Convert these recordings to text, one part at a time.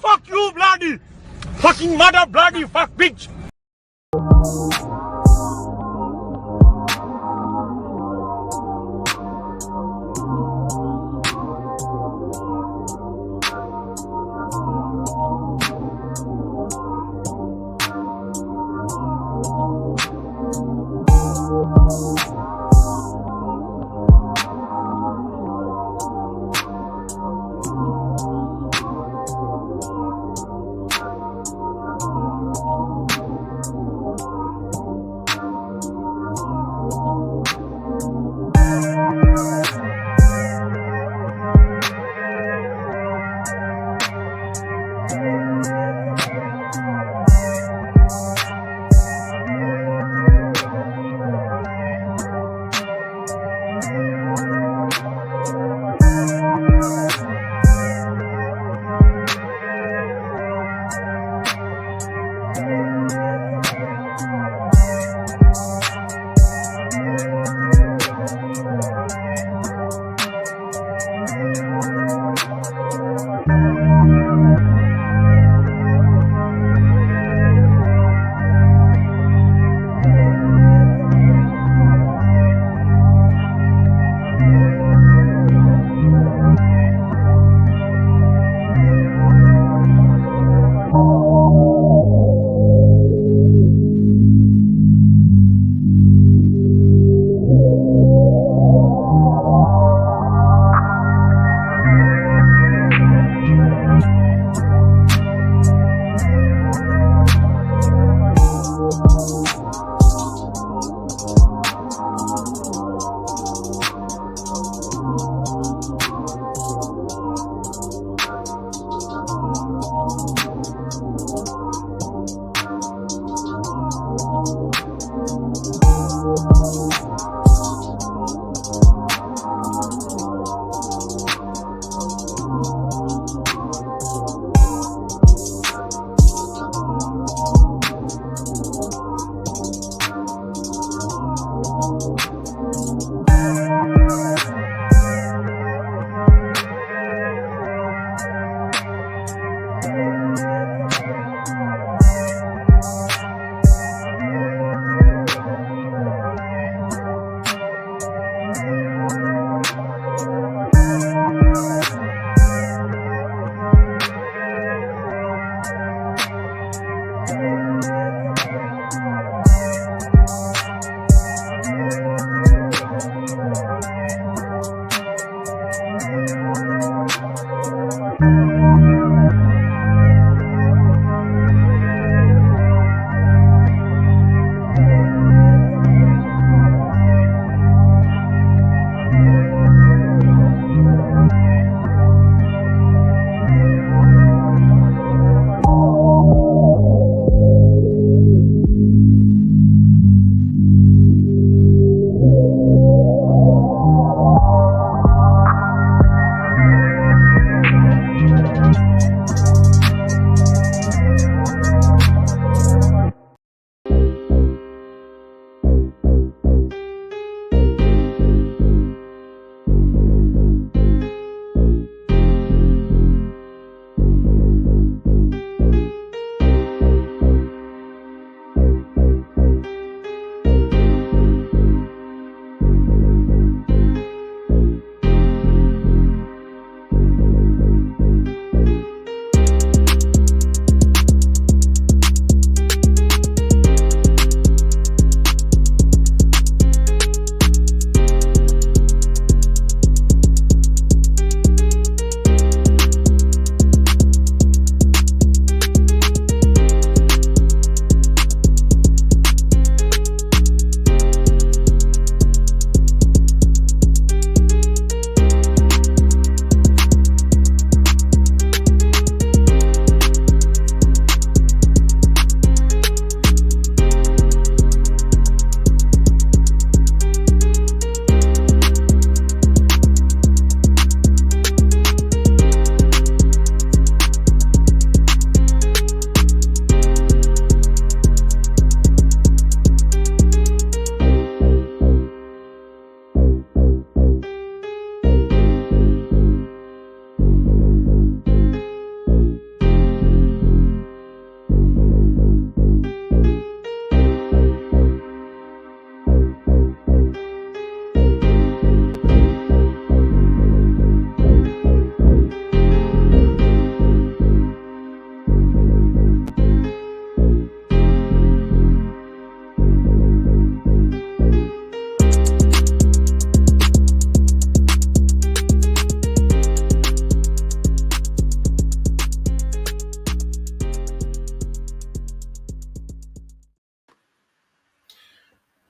Fuck you, bloody! Fucking mother, bloody fuck bitch!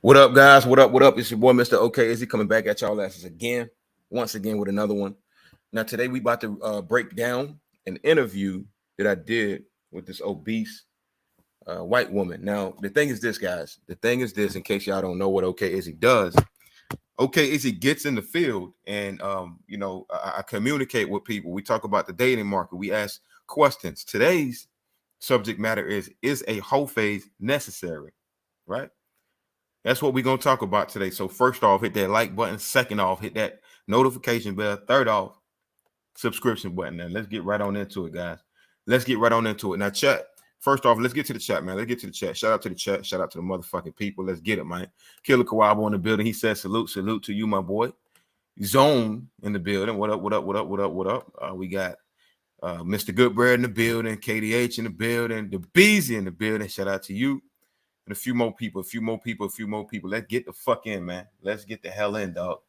What up, guys? What up? What up? It's your boy, Mr. OK. Is he coming back at y'all asses again? Once again with another one. Now, today we about to break down an interview that I did with this obese white woman. Now, the thing is this, guys. The thing is this, in case y'all don't know what OK Izzy does. OK Izzy gets in the field and, I communicate with people. We talk about the dating market. We ask questions. Today's subject matter is a whole phase necessary, right? That's what we're going to talk about today. So first off, hit that like button. Second off, hit that notification bell. Third off, subscription button. And let's get right on into it, guys. Let's get right on into it. Now, chat. First off, let's get to the chat, man. Let's get to the chat. Shout out to the chat. Shout out to the motherfucking people. Let's get it, man. Killer Kawabo in the building. He says salute to you, my boy. Zone in the building. What up, what up, what up, what up, what up? We got Mr. Goodbread in the building. KDH in the building. The Beezy in the building. Shout out to you. And a few more people. Let's get the fuck in, man. Let's get the hell in, dog.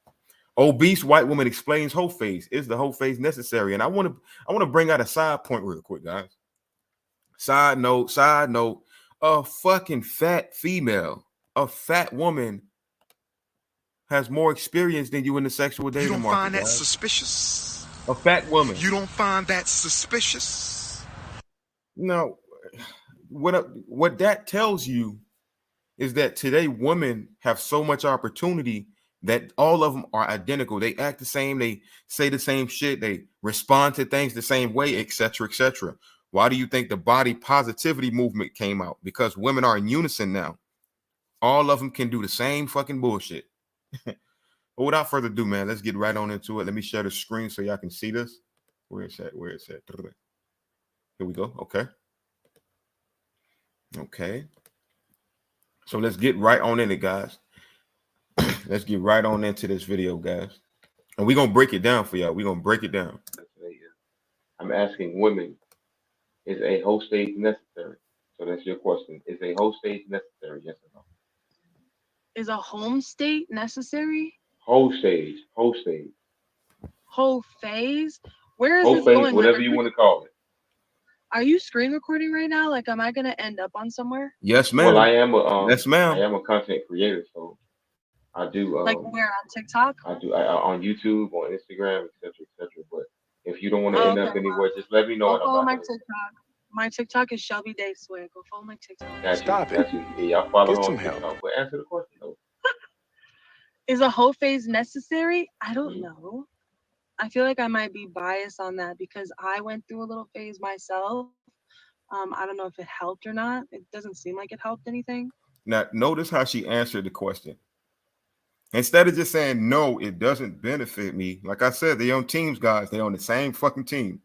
Obese white woman explains whole phase. Is the whole phase necessary? And I want to bring out a side point real quick, guys. Side note. A fucking fat female, a fat woman has more experience than you in the sexual dating market. You don't find that guys. suspicious? A fat woman. You don't find that suspicious? No. What that tells you is that today women have so much opportunity that all of them are identical. They act the same. They say the same shit. They respond to things the same way, etc., etc. Why do you think the body positivity movement came out? Because women are in unison now. All of them can do the same fucking bullshit. But without further ado, man, let's get right on into it. Let me share the screen so y'all can see this. Where is that? Here we go. Okay. So let's get right on in it, guys. Let's get right on into this video, guys. And we're going to break it down for y'all. We're going to break it down. I'm asking women, is a whole stage necessary? So that's your question. Is a whole stage necessary? Yes or no? Is a home state necessary? Whole stage. Whole phase? Where is Whole this phase, going? whatever you want to call it. Are you screen recording right now? Like, am I gonna end up on somewhere? Yes, ma'am. Well, I am a yes, ma'am. I am a content creator, so I do like where, on TikTok? I do on YouTube, on Instagram, etc., etc. But if you don't want to end up anywhere, just let me know. Go follow my TikTok. My TikTok is Shelby Day Swig. Go follow my TikTok. Stop it. Yeah, I follow her on TikTok. But answer the question though. Is a whole phase necessary? I don't know. I feel like I might be biased on that because I went through a little phase myself. I don't know if it helped or not. It doesn't seem like it helped anything. Now, notice how she answered the question. Instead of just saying, no, it doesn't benefit me. Like I said, they're on teams, guys. They're on the same fucking team.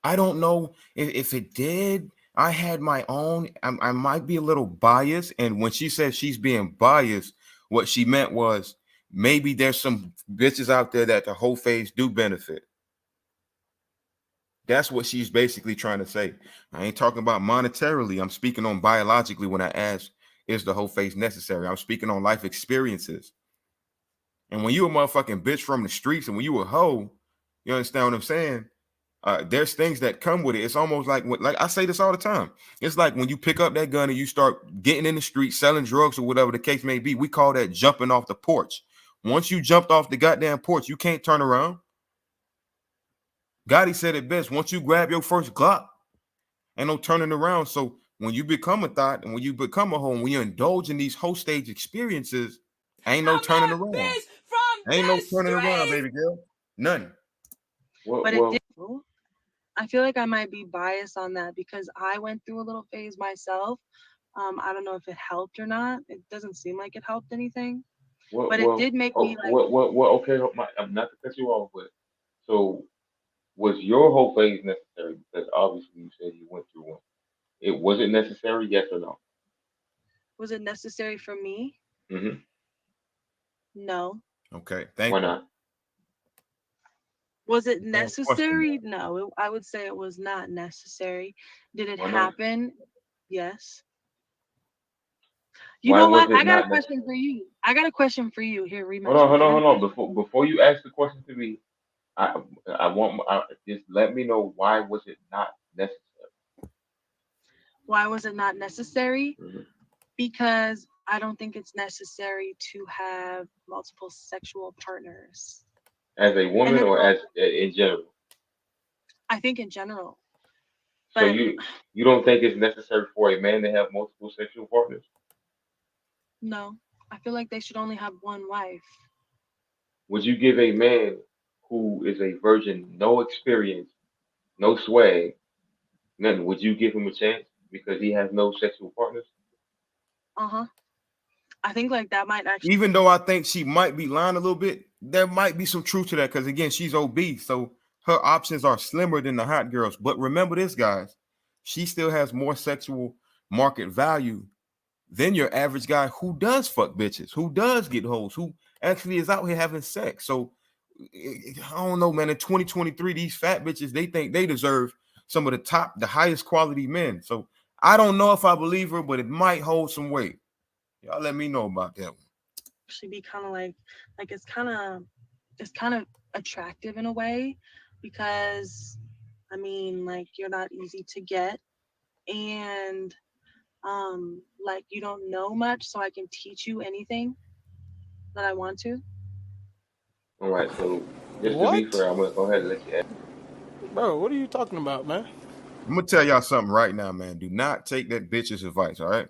I don't know if it did. I had my own. I might be a little biased. And when she said she's being biased, what she meant was maybe there's some bitches out there that the whole phase do benefit. That's what she's basically trying to say. I ain't talking about monetarily. I'm speaking on biologically when I ask, is the whole phase necessary? I'm speaking on life experiences. And when you a motherfucking bitch from the streets and when you a hoe, you understand what I'm saying? There's things that come with it. It's almost like I say this all the time. It's like when you pick up that gun and you start getting in the street, selling drugs or whatever the case may be. We call that jumping off the porch. Once you jumped off the goddamn porch, you can't turn around. Gotti said it best. Once you grab your first Glock, ain't no turning around. So when you become a thought and when you become a hoe, when you indulge in these whole stage experiences, ain't no turning around. Ain't no turning around, baby girl. None. But it did. I feel like I might be biased on that because I went through a little phase myself. I don't know if it helped or not. It doesn't seem like it helped anything. But it did make me like. Okay, I'm not to cut you off, but so was your whole phase necessary? Because obviously you said you went through one. It wasn't necessary, yes or no? Was it necessary for me? Mm-hmm. No. Okay, thank you. Why not? Was it necessary? No, I would say it was not necessary. Did it happen? Yes. You know what? I got a question for you. Here, read my Hold on. Before you ask the question to me, I want just let me know why was it not necessary? Why was it not necessary? Mm-hmm. Because I don't think it's necessary to have multiple sexual partners. As a And woman then or as in general? I think in general, So but you don't think it's necessary for a man to have multiple sexual partners? no, I feel like they should only have one wife. Would you give a man who is a virgin, no experience, no swag, nothing? Would you give him a chance because he has no sexual partners? Uh-huh. I think like that might actually. Even though I think she might be lying a little bit, there might be some truth to that because again, she's obese, so her options are slimmer than the hot girls. But remember this, guys, she still has more sexual market value than your average guy who does fuck bitches, who does get hoes, who actually is out here having sex. So I don't know, man. In 2023, these fat bitches, they think they deserve some of the highest quality men. So I don't know if I believe her, but it might hold some weight. Y'all let me know about that one. Actually be kind of like it's kind of attractive in a way because I mean like you're not easy to get and like you don't know much so I can teach you anything that I want to. All right, so just to be What? fair, I'm gonna go ahead and let you ask. Bro, what are you talking about, man? I'm gonna tell y'all something right now, man. Do not take that bitch's advice. All right.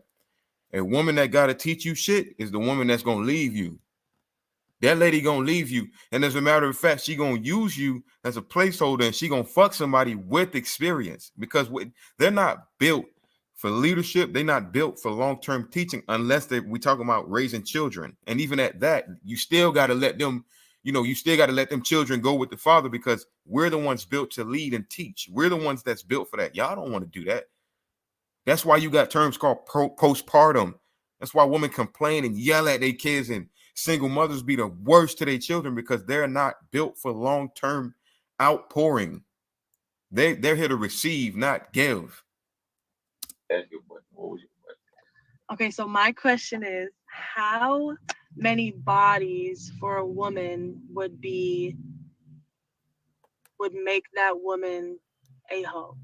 A woman that gotta teach you shit is the woman that's gonna leave you. That lady gonna leave you, and as a matter of fact, she gonna use you as a placeholder, and she gonna fuck somebody with experience because they're not built for leadership. They're not built for long-term teaching unless we talking about raising children. And even at that, you still gotta let them, you still gotta let them children go with the father because we're the ones built to lead and teach. We're the ones that's built for that. Y'all don't want to do that. That's why you got terms called postpartum. That's why women complain and yell at their kids, and single mothers be the worst to their children because they're not built for long-term outpouring. They're here to receive, not give. Ask your question. What was your question? Okay, so my question is how many bodies for a woman would make that woman a hoe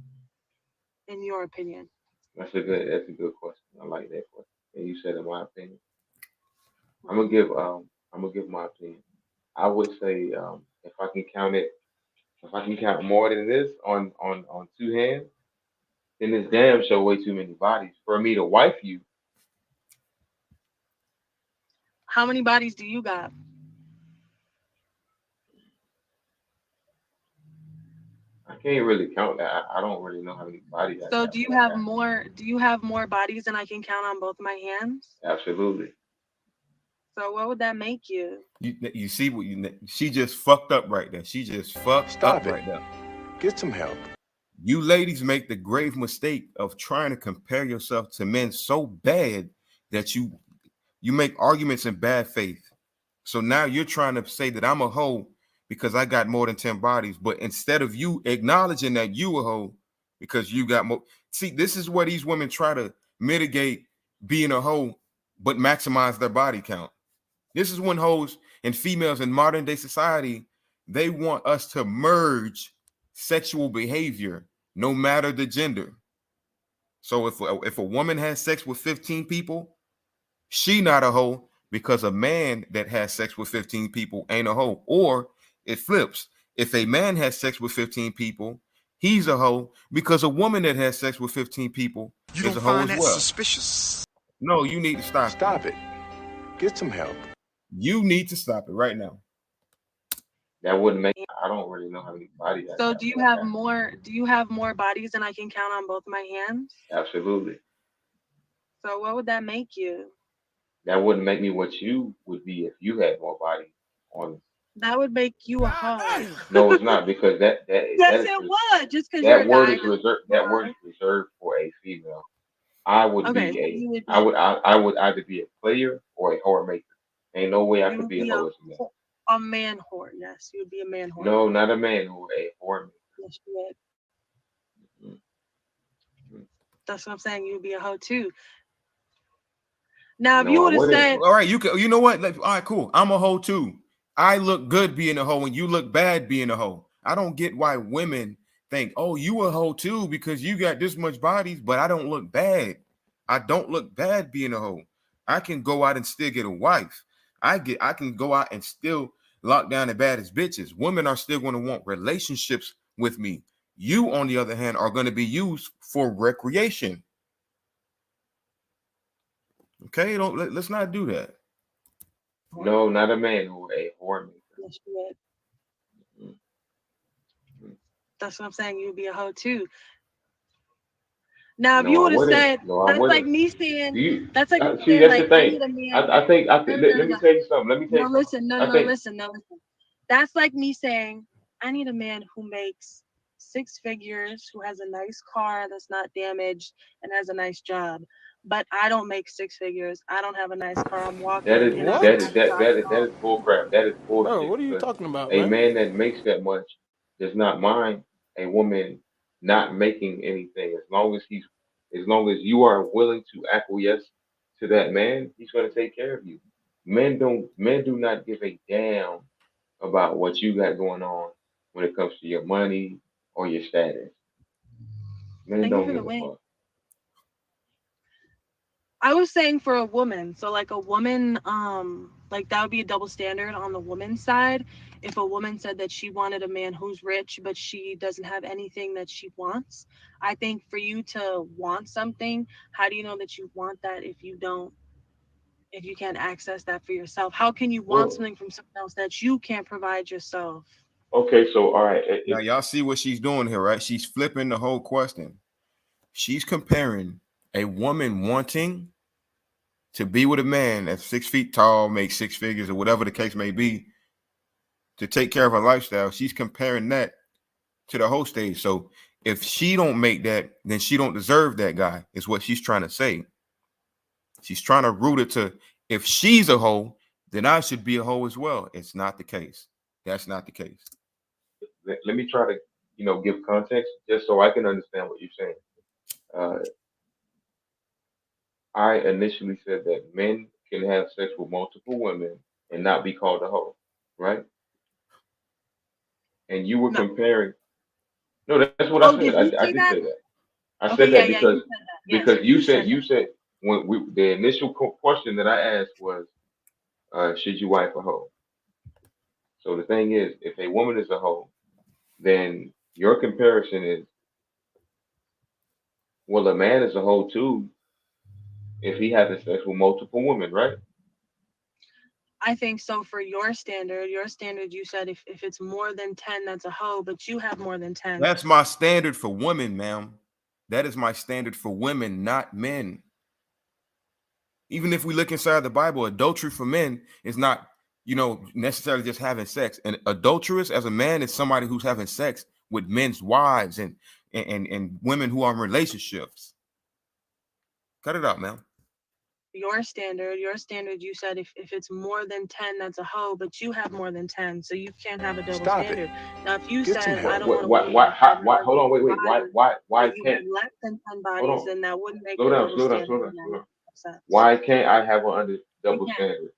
in your opinion? That's a good question. I like that question. And you said in my opinion. I'm gonna give my opinion. I would say if I can count more than this on two hands, then this damn show way too many bodies for me to wife you. How many bodies do you got? I can't really count that. I don't really know how many bodies I So got, but I got do you have more bodies than I can count on both my hands? absolutely. So what would that make you? You see what she just fucked up right there. She just fucked up Stop it. right there. Get some help. You ladies make the grave mistake of trying to compare yourself to men so bad that you make arguments in bad faith. So now you're trying to say that I'm a hoe because I got more than 10 bodies. But instead of you acknowledging that you a hoe because you got more, see, this is where these women try to mitigate being a hoe, but maximize their body count. This is when hoes and females in modern day society, they want us to merge sexual behavior, no matter the gender. So if a woman has sex with 15 people, she not a hoe because a man that has sex with 15 people ain't a hoe. Or it flips. If a man has sex with 15 people, he's a hoe because a woman that has sex with 15 people You is don't a hoe find as that well. suspicious? No, you need to stop. Stop it. Get some help. You need to stop it right now. That wouldn't make. I don't really know how many bodies I So got, but I got do you have more bodies than I can count on both my hands? absolutely. So what would that make you? That wouldn't make me what you would be if you had more bodies on. That would make you a hoe. No, it's not because Yes, it would. Just because you're that a word guy is doesn't reserved. mean That you word are. is reserved for a female. I would Okay, be so a. I would either be a player or a whore maker. Ain't no way I you could would be a be hoe as a man. a man whore. Yes, you would be a man whore. No, not a man who a whore maker. Yes, you would. Mhm, mhm. That's what I'm saying. You would be a hoe too. Now, if No, you I would have wouldn't. said, All right, you know what? All right, cool. I'm a hoe too. I look good being a hoe and you look bad being a hoe. I don't get why women think, oh, you a hoe too because you got this much bodies, but I don't look bad. I don't look bad being a hoe. I can go out and still get a wife. I can go out and still lock down the baddest bitches. Women are still going to want relationships with me. You, on the other hand, are going to be used for recreation. Okay, let's not do that. No, not a man who a whore maker. Yes, you would. Mhm. That's what I'm saying. You'd be a hoe too. Now, if No, you I would have wouldn't. said, No, I that's like wouldn't. me Do saying, you? that's like me See, saying, that's the like, I thing. need a man. I No, think. no, no, Let me no. tell you something. Let me tell No, you something. listen, no, I no, think listen, no, listen. That's like me saying, I need a man who makes 6 figures, who has a nice car that's not damaged and has a nice job. But I don't make 6 figures. I don't have a nice car. I'm that walking is and I don't What? have a job at that all. is bull crap. That is Bro, bullshit what are you because talking about, a man? man that makes that much does not mind a woman not making anything as long as you are willing to acquiesce to that man, he's going to take care of you. Men do not give a damn about what you got going on when it comes to your money or your status. Men Thank you don't for the give a win. fuck. I was saying for a woman, so like a woman, like that would be a double standard on the woman's side. If a woman said that she wanted a man who's rich, but she doesn't have anything that she wants, I think for you to want something, how do you know that you want that if you can't access that for yourself? How can you want Well, something from someone else that you can't provide yourself? okay, so all right, Now y'all see what she's doing here, right? She's flipping the whole question. She's comparing a woman wanting to be with a man that's 6 feet tall, makes 6 figures, or whatever the case may be, to take care of her lifestyle. She's comparing that to the whole stage. So if she don't make that, then she don't deserve that guy, is what she's trying to say. She's trying to root it to, if she's a hoe, then I should be a hoe as well. It's not the case. That's not the case. let me try to give context just so I can understand what you're saying. Uh, I initially said that men can have sex with multiple women and not be called a hoe, right? And you were No. comparing. No, that's what I Oh, said. did you I say did that? say that. I Okay, said yeah, that yeah, you said that. Yes, you you said you that. said when the initial question that I asked was, should you wife a hoe? So the thing is, if a woman is a hoe, then your comparison is, well, a man is a hoe too if he having sex with multiple women, right? I think so for your standard, you said if it's more than 10, that's a hoe, but you have more than 10. That's my standard for women, ma'am. That is my standard for women, not men. Even if we look inside the Bible, adultery for men is not, necessarily just having sex. An adulteress as a man is somebody who's having sex with men's wives and women who are in relationships. Cut it out, man. Your standard, you said if it's more than 10, that's a hoe, but you have more than 10, so you can't have a double Stop it. standard. Now, if you Get some said, I help. don't want a woman that Why, has hold on, wait, wait, bodies, why but you can't, have less than 10 hold bodies, on, then that wouldn't make slow it a down, double slow down, standard. slow down, And that slow down. makes no sense. Why can't I have her under You double can't. standard?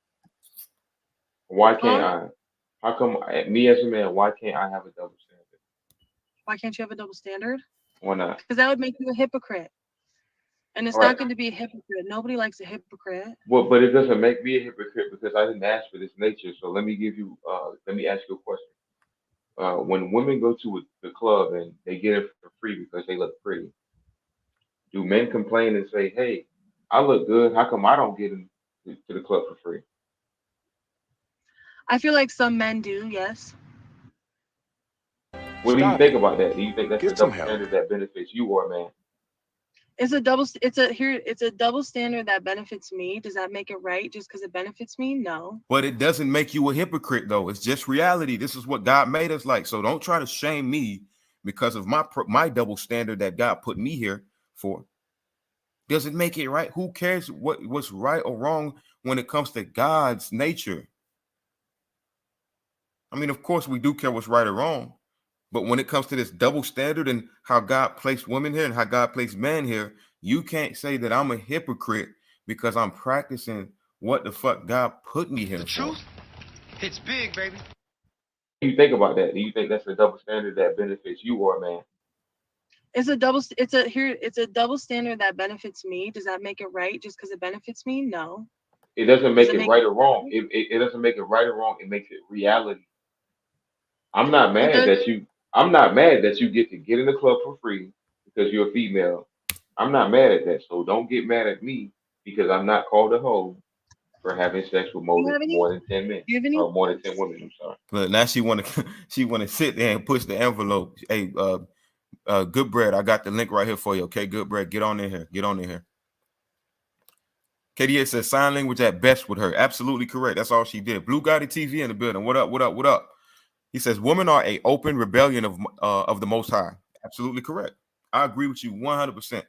Why can't Huh? I? How come me as a man? Why can't I have a double standard? Why can't you have a double standard? Why not? Because that would make you a hypocrite. And it's All right. not good to be a hypocrite. Nobody likes a hypocrite. Well, but it doesn't make me a hypocrite because I didn't ask for this nature. So let me ask you a question. When women go to the club and they get it for free because they look pretty, do men complain and say, "Hey, I look good. How come I don't get in to the club for free?" I feel like some men do, yes. What do you Stop think it. about that? Do you think that's a Get some double help. standard that benefits you or a man? It's a double standard that benefits me. Does that make it right just because it benefits me? No. But it doesn't make you a hypocrite, though. It's just reality. This is what God made us like. So don't try to shame me because of my double standard that God put me here for. Does it make it right? Who cares what's right or wrong when it comes to God's nature? I mean, of course, we do care what's right or wrong. But when it comes to this double standard and how God placed women here and how God placed men here, you can't say that I'm a hypocrite because I'm practicing what the fuck God put me here The for. truth hits big, baby. What do you think about that? Do you think that's a double standard that benefits you or a man? It's a double standard that benefits me. Does that make it right just because it benefits me? No. It doesn't Does make it it make right it or wrong. better? It doesn't make it right or wrong. It makes it reality. I'm not It mad does. that you. I'm not mad that you get to get in the club for free because you're a female. I'm not mad at that. So don't get mad at me because I'm not called a hoe for having sex with Do you have any? more than 10 men Do you have any or more than 10 kids? women. I'm sorry. But now she want to she want to sit there and push the envelope. Hey, good bread. I got the link right here for you. Okay, good bread. Get on in here. Get on in here. KDA says sign language at best with her. Absolutely correct. That's all she did. Blue Gotti TV in the building. What up? What up? What up? He says women are a open rebellion of the Most High. Absolutely correct. I agree with you 100%.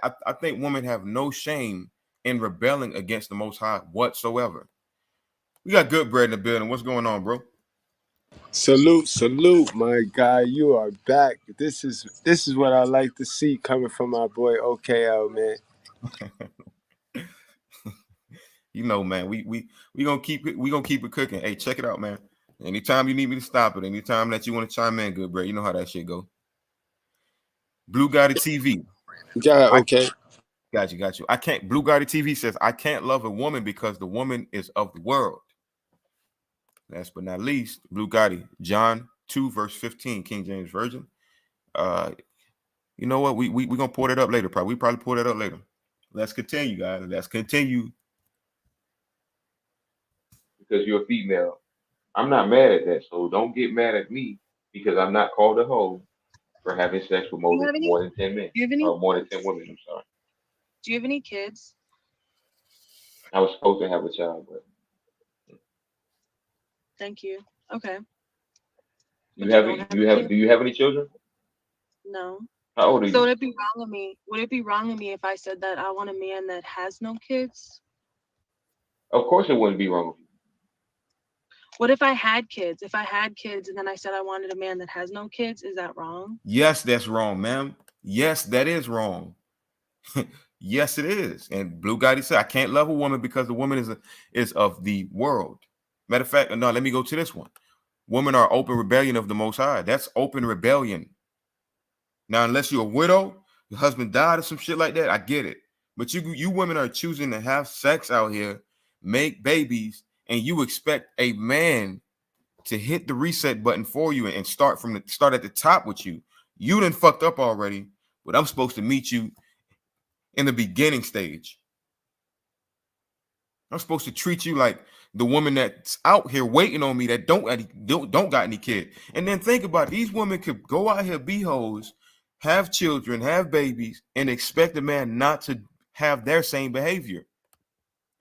I think women have no shame in rebelling against the Most High whatsoever. We got good bread in the building. What's going on, bro? Salute, salute, my guy. You are back. This is what I like to see coming from my boy OKL, man. You know, man, we gonna keep it cooking. Hey, check it out, man. Anytime you need me to stop it, anytime that you want to chime in, good bread, you know how that shit go. Blue Gotti TV. Yeah, I okay. got you. I can't. Blue Gotti TV says I can't love a woman because the woman is of the world. Last but not least, Blue Gotti, John 2 verse 15, King James Version. You know what? We gonna pour that up later. We probably pour that up later. Let's continue, guys. Let's continue. Because you're a female. I'm not mad at that. So don't get mad at me because I'm not called a hoe for having sex with Do you have any? more than 10 men Do you have any or more than 10 kids? women. I'm sorry. Do you have any kids? I was supposed to have a child, but Thank you. Okay, you but you have don't have you any have kids? do you have any children? No. How old are So you? would it be wrong of me? Would it be wrong of me if I said that I want a man that has no kids? Of course it wouldn't be wrong with you. What if I had kids? If I had kids and then I said I wanted a man that has no kids, is that wrong? Yes, that's wrong, ma'am. Yes, that is wrong. Yes, it is. And Blue Gotti said, I can't love a woman because the woman is of the world. Matter of fact, no, let me go to this one. Women are open rebellion of the Most High. That's open rebellion. Now, unless you're a widow, your husband died or some shit like that, I get it. But you women are choosing to have sex out here, make babies, and you expect a man to hit the reset button for you and start at the top with you. You done fucked up already, but I'm supposed to meet you in the beginning stage. I'm supposed to treat you like the woman that's out here waiting on me that don't got any kid. And then think about it. These women could go out here, be hoes, have children, have babies, and expect a man not to have their same behavior.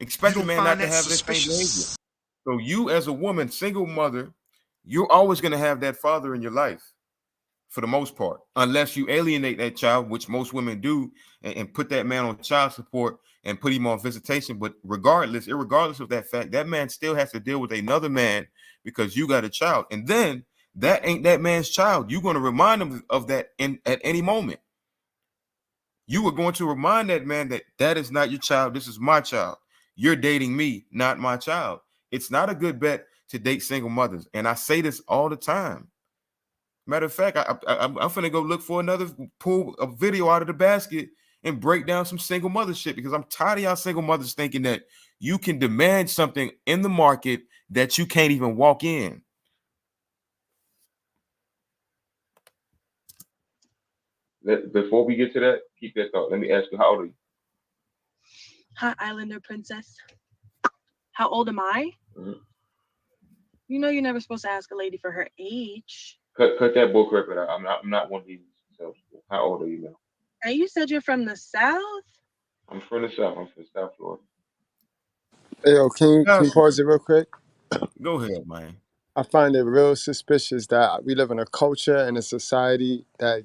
You Expect a don't man find not to that have their same behavior. suspicious? So you, as a woman, single mother, you're always going to have that father in your life for the most part, unless you alienate that child, which most women do, and put that man on child support and put him on visitation. But irregardless of that fact, that man still has to deal with another man because you got a child. And then that ain't that man's child. You're going to remind him of that at any moment. You are going to remind that man that that is not your child. This is my child. You're dating me, not my child. It's not a good bet to date single mothers. And I say this all the time. Matter of fact, I'm finna go look for pull a video out of the basket and break down some single mother shit because I'm tired of y'all single mothers thinking that you can demand something in the market that you can't even walk in. Before we get to that, keep that thought. Let me ask you, how old are you? Hi, Islander princess. How old am I? Mhm. You know you're never supposed to ask a lady for her age. Cut that book record out. I'm not one of these. So how old are you now? And you said you're from the South? I'm from the South. I'm from South Florida. Hey, yo, can you pause it real quick? Go ahead, man. I find it real suspicious that we live in a culture and a society that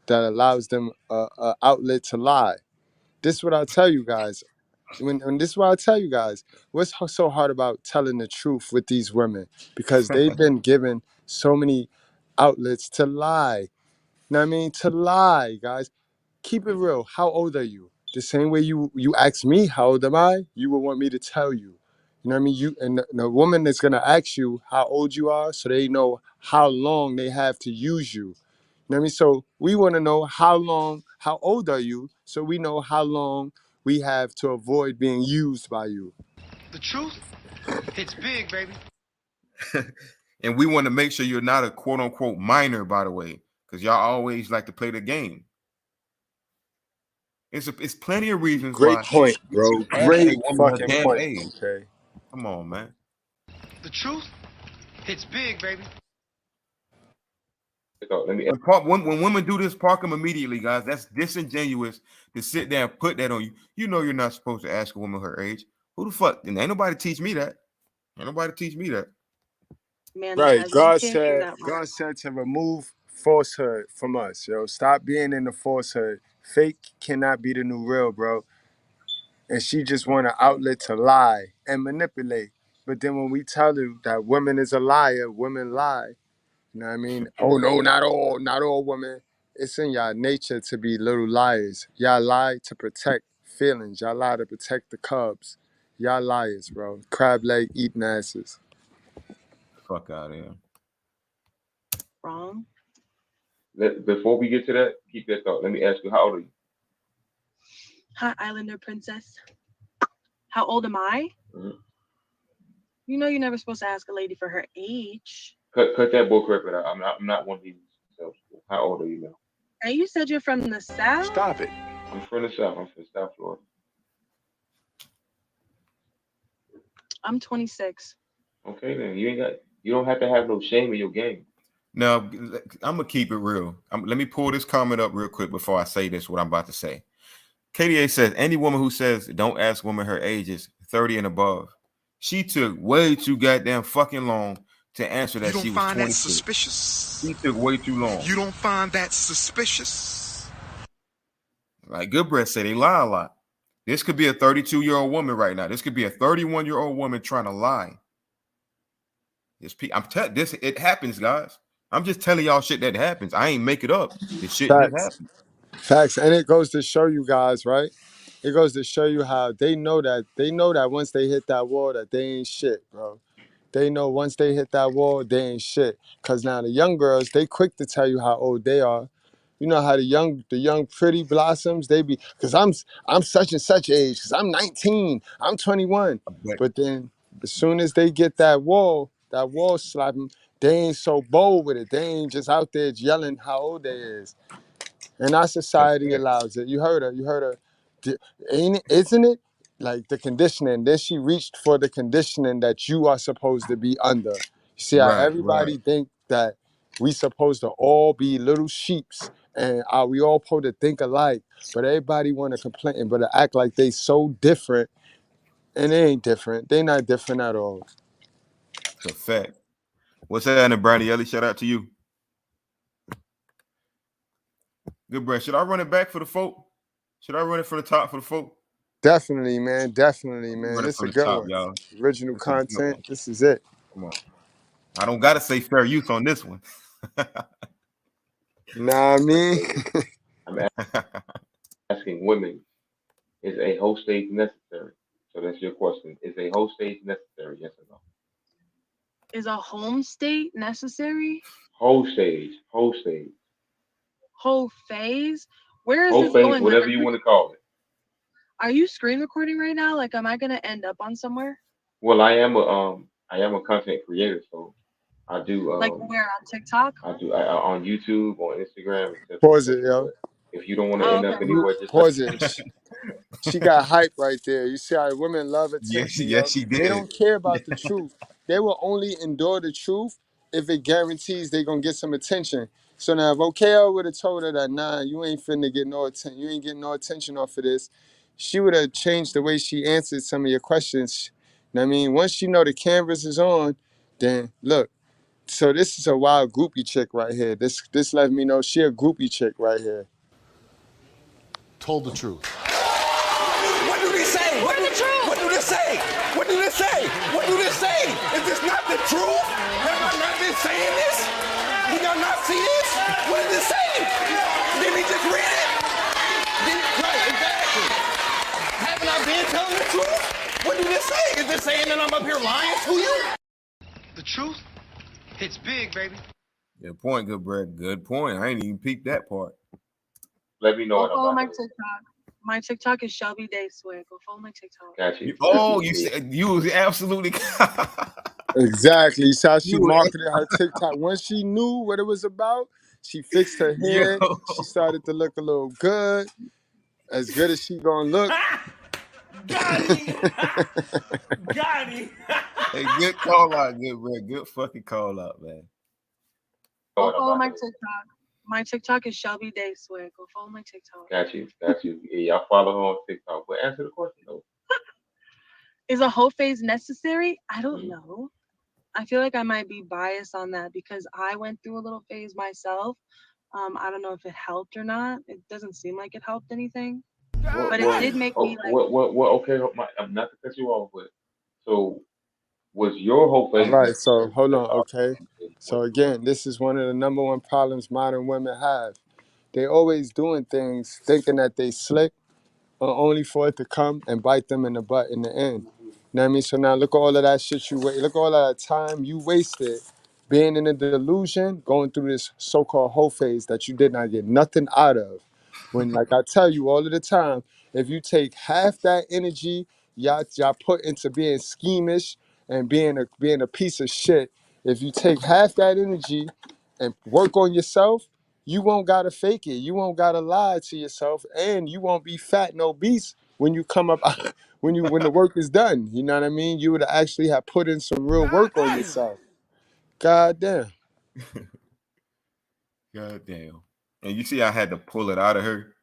allows them a outlet to lie. This is what I tell you guys. When this is what I tell you guys, what's so hard about telling the truth with these women? Because they've been given so many outlets to lie. Know what I mean? To lie, guys. Keep it real. How old are you? The same way you ask me how old am I, you would want me to tell you. You know what I mean? You and the woman is gonna ask you how old you are, so they know how long they have to use you. You know what I mean? So we want to know how old are you, so we know how long we have to avoid being used by you. The truth hits big, baby. And we want to make sure you're not a quote unquote minor, by the way, because y'all always like to play the game. It's plenty of reasons Great why point, you bro. should ask a Great woman her fucking damn point. age. Okay. Come on, man. The truth hits big, baby. So let me When women do this, park them immediately, guys. That's disingenuous to sit there and put that on you. You know you're not supposed to ask a woman her age. Who the fuck? And ain't nobody teach me that. Ain't nobody teach me that. Man, the Right. peasants can't do that. God said to remove falsehood from us, yo. Stop being in the falsehood. Fake cannot be the new real, bro. And she just want an outlet to lie and manipulate. But then when we tell you that women is a liar, women lie. You know what I mean? Oh no, not all women. It's in y'all nature to be little liars. Y'all lie to protect feelings. Y'all lie to protect the cubs. Y'all liars, bro. Crab leg eating asses. Fuck out of here. Wrong. before we get to that, keep that thought. Let me ask you, how old are you? Hi, Islander princess. How old am I? Mhm. You know you're never supposed to ask a lady for her age. Cut that bull crap out. I'm not one of these. So, how old are you now? And you said you're from the South? Stop it. I'm from the South. I'm from South Florida. I'm 26. Okay, then you don't have to have no shame in your game. Now, I'm gonna keep it real. Let me pull this comment up real quick before I say this. What I'm about to say. KDA says any woman who says don't ask women her ages 30 and above. She took way too goddamn fucking long to answer that she was 26. Suspicious? She took way too long. You don't find that suspicious? Like Good Bread said, they lie a lot. This could be a 32-year-old woman right now. This could be a 31-year-old woman trying to lie. This it happens, guys. I'm just telling y'all shit that happens. I ain't make it up. This shit just Facts. happens. Facts. And it goes to show you guys, right? It goes to show you how they know that once they hit that wall that they ain't shit, bro. They know once they hit that wall, they ain't shit. Cause now the young girls, they quick to tell you how old they are. You know how the young pretty blossoms, they be, cause I'm such and such age, cause I'm 19, I'm 21. But But then as soon as they get that wall slapping, they ain't so bold with it. They ain't just out there yelling how old they is. And our society allows it. You heard her. Ain't it, isn't it? Like the conditioning. Then she reached for the conditioning that you are supposed to be under. You see how right. everybody think that we supposed to all be little sheeps and we all supposed to think alike, but everybody want to complain, but to act like they so different, and they ain't different. They not different at all. It's a fact. What's happening, Brownie Ellie? Shout out to you. Good Bread. Should I run it back for the folk? Should I run it from the top for the folk? Definitely, man. Definitely, man. Run it This is from a the good top, one. y'all. Original This is a good content. one. This is it. Come on. I don't gotta say fair use on this one. Nah, I mean. I'm asking women, is a whole stage necessary? So that's your question. Is a whole stage necessary? Yes or no? Is a home state necessary? Whole stage, whole stage, Whole phase? Where is whole this phase, going? Like, whatever you want to call it. are you screen recording right now? Like, am I gonna end up on somewhere? Well, I am a content creator, so I do Like where, on TikTok? on YouTube, on Instagram, etc. Pause it, etc. yo. But if you don't want to Oh, end up okay. anywhere, just let Pause it. She got hype right there. You see how women love Yes, attention, yo. yes, she They did. don't care about the truth. They will only endure the truth if it guarantees they gonna get some attention. So now if OKL would have told her that, nah, you ain't finna get no attention, you ain't getting no attention off of this, she would have changed the way she answered some of your questions. You know what I mean? Once she know the canvas is on, then look. So this is a wild groupie chick right here. This let me know she a groupie chick right here. Told the truth. What do they say? What do they say? What do they say? What do they say? Is this not the truth? Have I not been saying this? Did y'all not see this? What is it saying? Did we just read it? Right, exactly. Haven't I been telling the truth? What do they say? Is it saying that I'm up here lying to you? The truth hits big, baby. Good point, Good Bread. Good point. I ain't even peeped that part. me know Go what I'm follow not my doing. TikTok. My TikTok is Shelby Day Swag. Go follow my TikTok. Got you. Oh, you said you was absolutely Exactly. You see how she you were marketed her TikTok. Once she knew what it was about, she fixed her yo. hair. She started to look a little good as she gonna look. Got him. Got him. Hey, good call out, good bro. Good fucking call out, man. Go Going follow about my it. TikTok. My TikTok is Shelby Day Swag. Go follow my TikTok. Got you. Got you. Yeah, y'all follow her on TikTok. But answer the question though. Is a whole phase necessary? I don't Mhm. know. I feel like I might be biased on that because I went through a little phase myself. I don't know if it helped or not. It doesn't seem like it helped anything, What but it what did make me oh, like. what okay, I'm not to cut you off, but so was your whole All phase right, so necessary? hold Because on, okay. obviously you said you So went through it. again, this is one of the number one problems modern women have. They always doing things thinking that they slick, only for it to come and bite them in the butt in the end. You know what I mean? So now look at all of that shit look at all of that time you wasted being in a delusion, going through this so-called whole phase that you did not get nothing out of. When, like I tell you all of the time, if you take half that energy y'all put into being schemish and being a piece of shit, if you take half that energy and work on yourself, you won't gotta fake it. You won't gotta lie to yourself, and you won't be fat and obese when you come up when the work is done. You know what I mean? You would actually have put in some real work on yourself. God damn. God damn. And you see, I had to pull it out of her.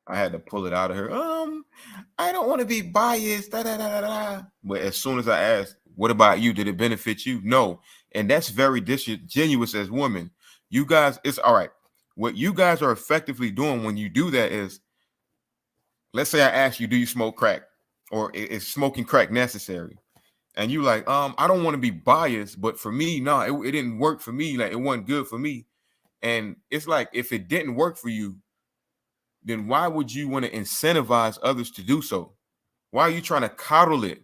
I had to pull it out of her. I don't want to be biased. Da, da, da, da, da. But as soon as I asked, what about you? Did it benefit you? No. And that's very disingenuous as women. You guys, it's all right. What you guys are effectively doing when you do that is, let's say I ask you, do you smoke crack? Or is smoking crack necessary? And you like, I don't want to be biased, but for me, no, it didn't work for me. Like it wasn't good for me. And it's like, if it didn't work for you, then why would you want to incentivize others to do so? Why are you trying to coddle it?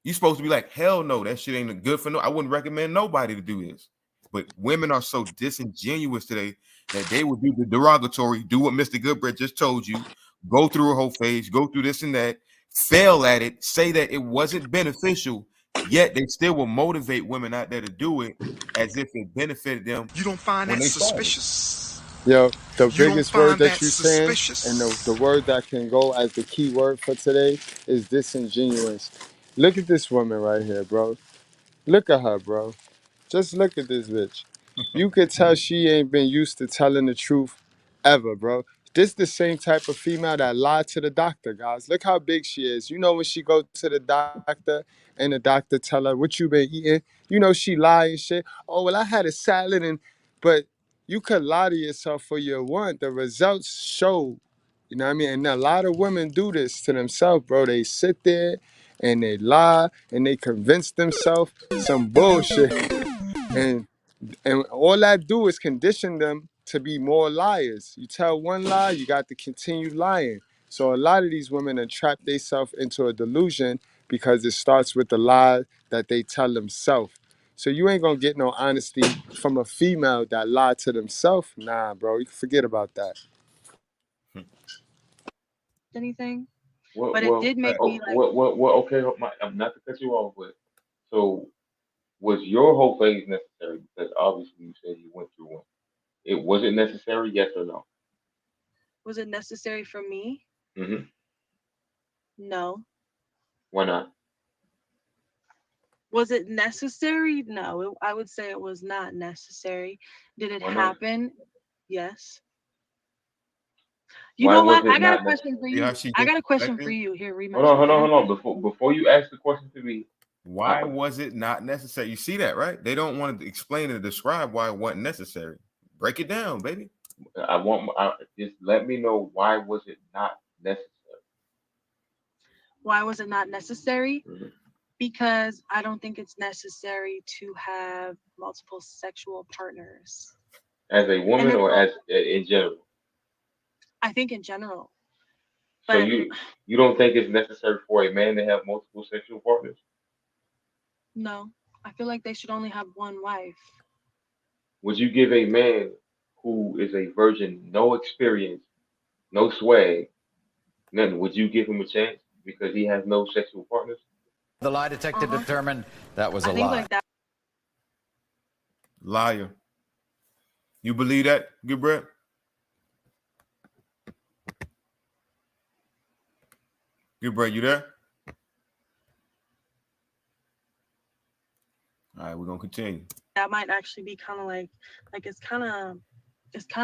You're supposed to be like, hell no, that shit ain't good for no. I wouldn't recommend nobody to do this. But women are so disingenuous today that they would do the derogatory, do what Mr. Goodbread just told you, go through a whole phase, go through this and that, fail at it, say that it wasn't beneficial, yet they still will motivate women out there to do it as if it benefited them You don't find when that they started. suspicious? Yo, the You don't biggest word find that that you saying, and the suspicious? word that can go as the key word for today is disingenuous. Look at this woman right here, bro. Look at her, bro. Just look at this bitch. You could tell she ain't been used to telling the truth ever, bro. This the same type of female that lied to the doctor, guys. Look how big she is. You know when she go to the doctor and the doctor tell her what you been eating, you know she lie and shit. Oh well, I had a salad but you could lie to yourself for your want. The results show. You know what I mean? And a lot of women do this to themselves, bro. They sit there and they lie and they convince themselves some bullshit. And all that do is condition them to be more liars. You tell one lie, you got to continue lying. So a lot of these women have trapped themselves into a delusion because it starts with the lie that they tell themselves. So you ain't gonna get no honesty from a female that lied to themselves. Nah, bro, you can forget about that. Anything, What but it what did make me oh, like. what okay, I'm not to cut you off, but so was your whole phase necessary? Because obviously you said you went through one. It was it necessary, yes or no? Was it necessary for me? Hmm. No. Why not? Was it necessary? No. I would say it was not necessary. Did it Why not? happen? Yes. You Why know was what? it I got a not question necessary? for See how you. she I got a question for disrespected? you. Here, read my Hold on, chat. hold I on, got a hold on. question. Before you ask the question to me, Why I, was it not necessary? You see that, right? They don't want to explain and describe why it wasn't necessary. Break it down, baby. just let me know why was it not necessary. Why was it not necessary? Mhm. Because I don't think it's necessary to have multiple sexual partners. As a And woman it's or all, as in general. I think in general. So But you don't think it's necessary for a man to have multiple sexual partners? no, I feel like they should only have one wife. Would you give a man who is a virgin no experience, no swag, Nothing. Would you give him a chance because he has no sexual partners? The lie detector determined that was a I think lie. like that. Liar. You believe that, good Brett? Good Brett, you there? All right, we're gonna continue. That might actually be kind of like it's kind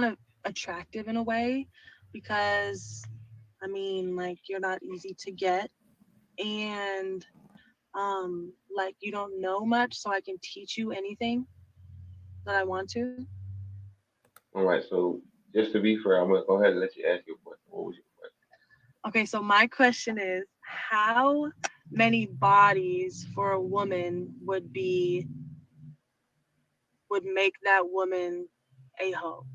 of attractive in a way, because I mean, like, you're not easy to get, and like, you don't know much, so I can teach you anything that I want to. All right. So just to be fair, I'm gonna go ahead and let you ask your question. What was your question? Okay, so my question is, how many bodies for a woman would make that woman a hoe,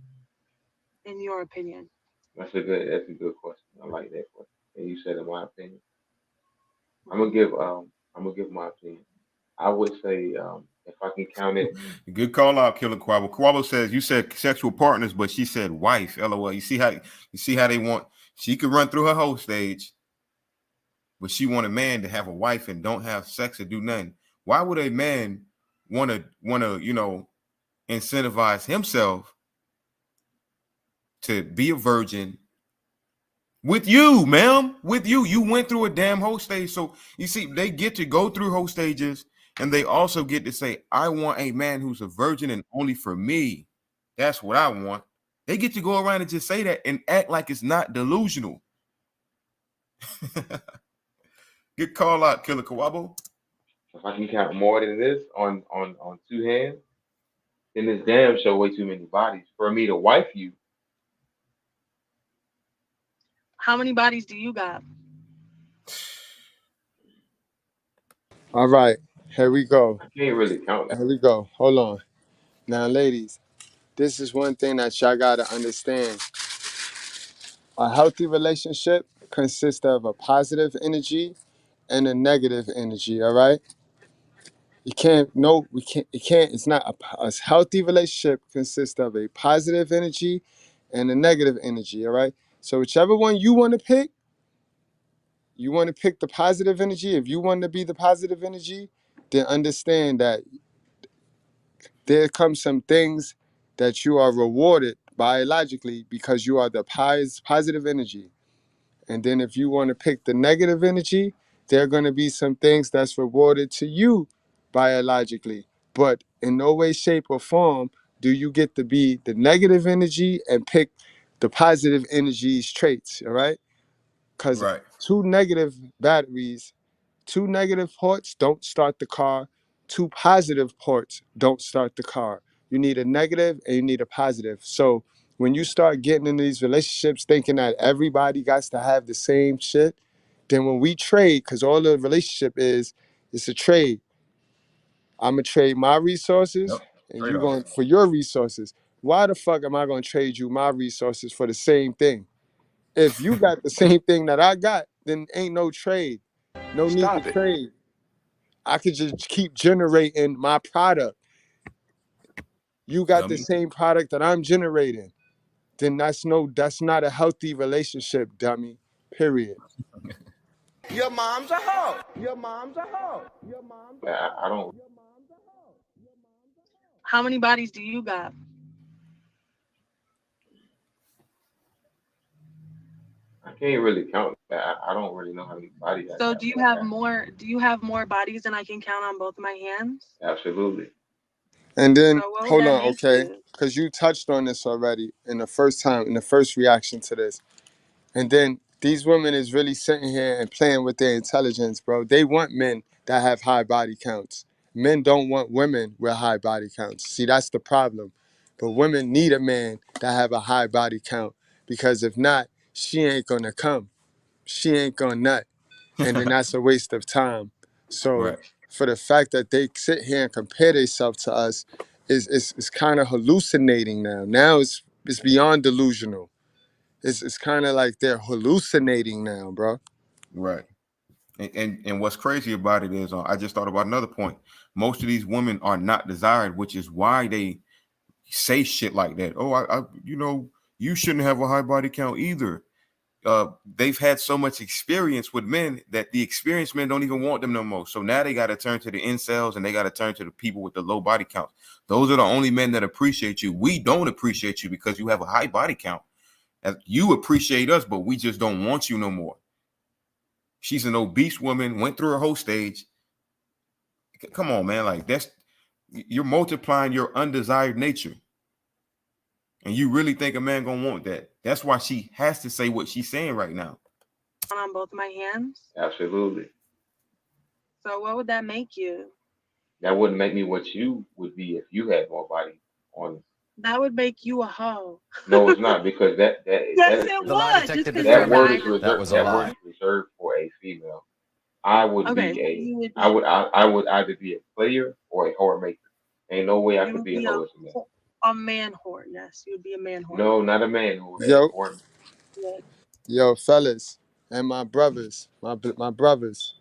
in your opinion? That's a good question. I like that question. And you said, in my opinion, I'm gonna give my opinion. I would say, if I can count it, Good call out, Killer Quabble. Quabble says you said sexual partners, but she said wife. LOL. You see how they want. She could run through her whole stage, but she want a man to have a wife and don't have sex or do nothing. Why would a man wanna incentivize himself to be a virgin with you, ma'am? With you. You went through a damn whole stage. So you see, they get to go through whole stages, and they also get to say, I want a man who's a virgin and only for me. That's what I want. They get to go around and just say that and act like it's not delusional. Good call out, Killer Kawabo. if I can count more than this on two hands, then this damn show way too many bodies for me to wife you. How many bodies do you got? All right, here we go. I can't really count that. Here we go. Hold on. Now, ladies, this is one thing that y'all gotta understand. A healthy relationship consists of a positive energy and a negative energy. All right. You can't. No, we can't. It can't. It's not a healthy relationship consists of a positive energy and a negative energy. All right. So whichever one you want to pick, you want to pick the positive energy. If you want to be the positive energy, then understand that there comes some things that you are rewarded biologically because you are the positive energy. And then if you want to pick the negative energy, there are going to be some things that's rewarded to you biologically. But in no way, shape, or form do you get to be the negative energy and pick the positive energy's traits, all right? Because Right. two negative ports don't start the car. Two positive ports don't start the car. You need a negative and you need a positive. So when you start getting in these relationships thinking that everybody got to have the same shit, then when we trade, because all the relationship is, it's a trade. I'm gonna trade my Yep. resources and Trade you off. going for your resources. Why the fuck am I gonna trade you my resources for the same thing? If you got the same thing that I got, then ain't no trade. No need to Stop it. trade. I could just keep generating my product. You got the Dummy. same product that I'm generating. Then that's not a healthy relationship, dummy. Period. Your mom's a hoe. Your mom's a hoe. Your mom's a I hoe. don't. How many bodies do you got? I can't really count that. I don't really know how many bodies I So got, but I got do you have more bodies than I can count on both my hands? absolutely. And then So what would hold that on, make okay? you? Because you touched on this already in the first reaction to this. And then these women is really sitting here and playing with their intelligence, bro. They want men that have high body counts. Men don't want women with high body counts. See, that's the problem. But women need a man that have a high body count because if not, she ain't gonna come. She ain't gonna nut. And then that's a waste of time. So Right. for the fact that they sit here and compare themselves to us is kind of hallucinating now. Now it's beyond delusional. It's kind of like they're hallucinating now, bro. Right. And what's crazy about it is, I just thought about another point. Most of these women are not desired, which is why they say shit like that. Oh, you shouldn't have a high body count either. they've had so much experience with men that the experienced men don't even want them no more. So now they got to turn to the incels and they got to turn to the people with the low body count. Those are the only men that appreciate you. We don't appreciate you because you have a high body count. You appreciate us, but we just don't want you no more. She's an obese woman, went through her whole stage. Come on, man. Like you're multiplying your undesired nature. And you really think a man gonna want that? That's why she has to say what she's saying right now. On both my hands. Absolutely. So what would that make you? That wouldn't make me what you would be if you had more body on. That would make you a hoe. No, it's not, because Yes, it The lie would. Just detector because that you're determined word is not really that reserved. was a That word lie. is reserved for a female. I would okay. be So a. you would I be would. I would either be a player or a whore maker. Ain't no way I you could would be a be hoe as a man. a man whore. Yes, you would be a man whore. No, not a man who a Yo, whore. Yeah. yo, fellas, and my brothers, my brothers.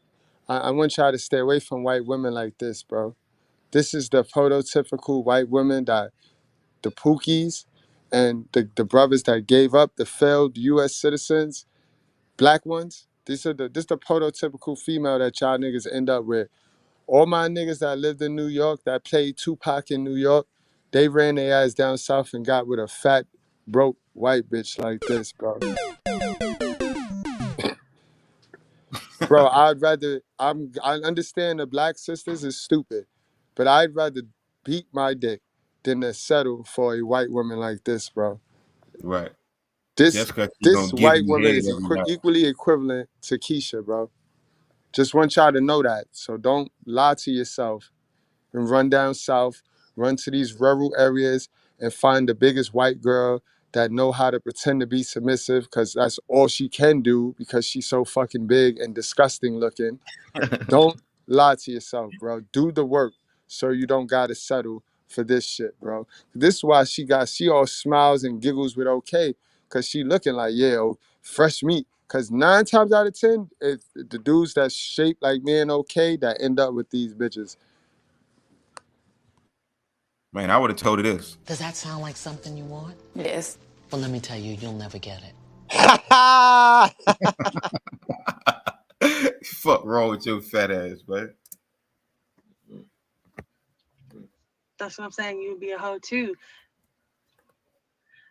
I want y'all to stay away from white women like this, bro. This is the prototypical white women that the Pookies and the brothers that gave up, the failed U.S. citizens, black ones. This the prototypical female that y'all niggas end up with. All my niggas that lived in New York, that played Tupac in New York, they ran their ass down south and got with a fat, broke white bitch like this, bro. Bro, I understand the black sisters is stupid, but I'd rather beat my dick than to settle for a white woman like this, bro. Right. This Just because you this don't give white you woman head is every night. equally equivalent to Keisha, bro. Just want y'all to know that. So don't lie to yourself and run down south, run to these rural areas and find the biggest white girl that know how to pretend to be submissive because that's all she can do because she's so fucking big and disgusting looking. Don't lie to yourself, bro. Do the work so you don't gotta settle for this shit, bro. This is why she all smiles and giggles with okay, cause she looking like, yeah, oh, fresh meat. Cause 9 times out of 10, it's the dudes that's shaped like me and okay that end up with these bitches. Man, I would have told her this. Does that sound like something you want? Yes. Well, let me tell you, you'll never get it. Fuck wrong with your fat ass, man. That's what I'm saying. You would be a hoe too.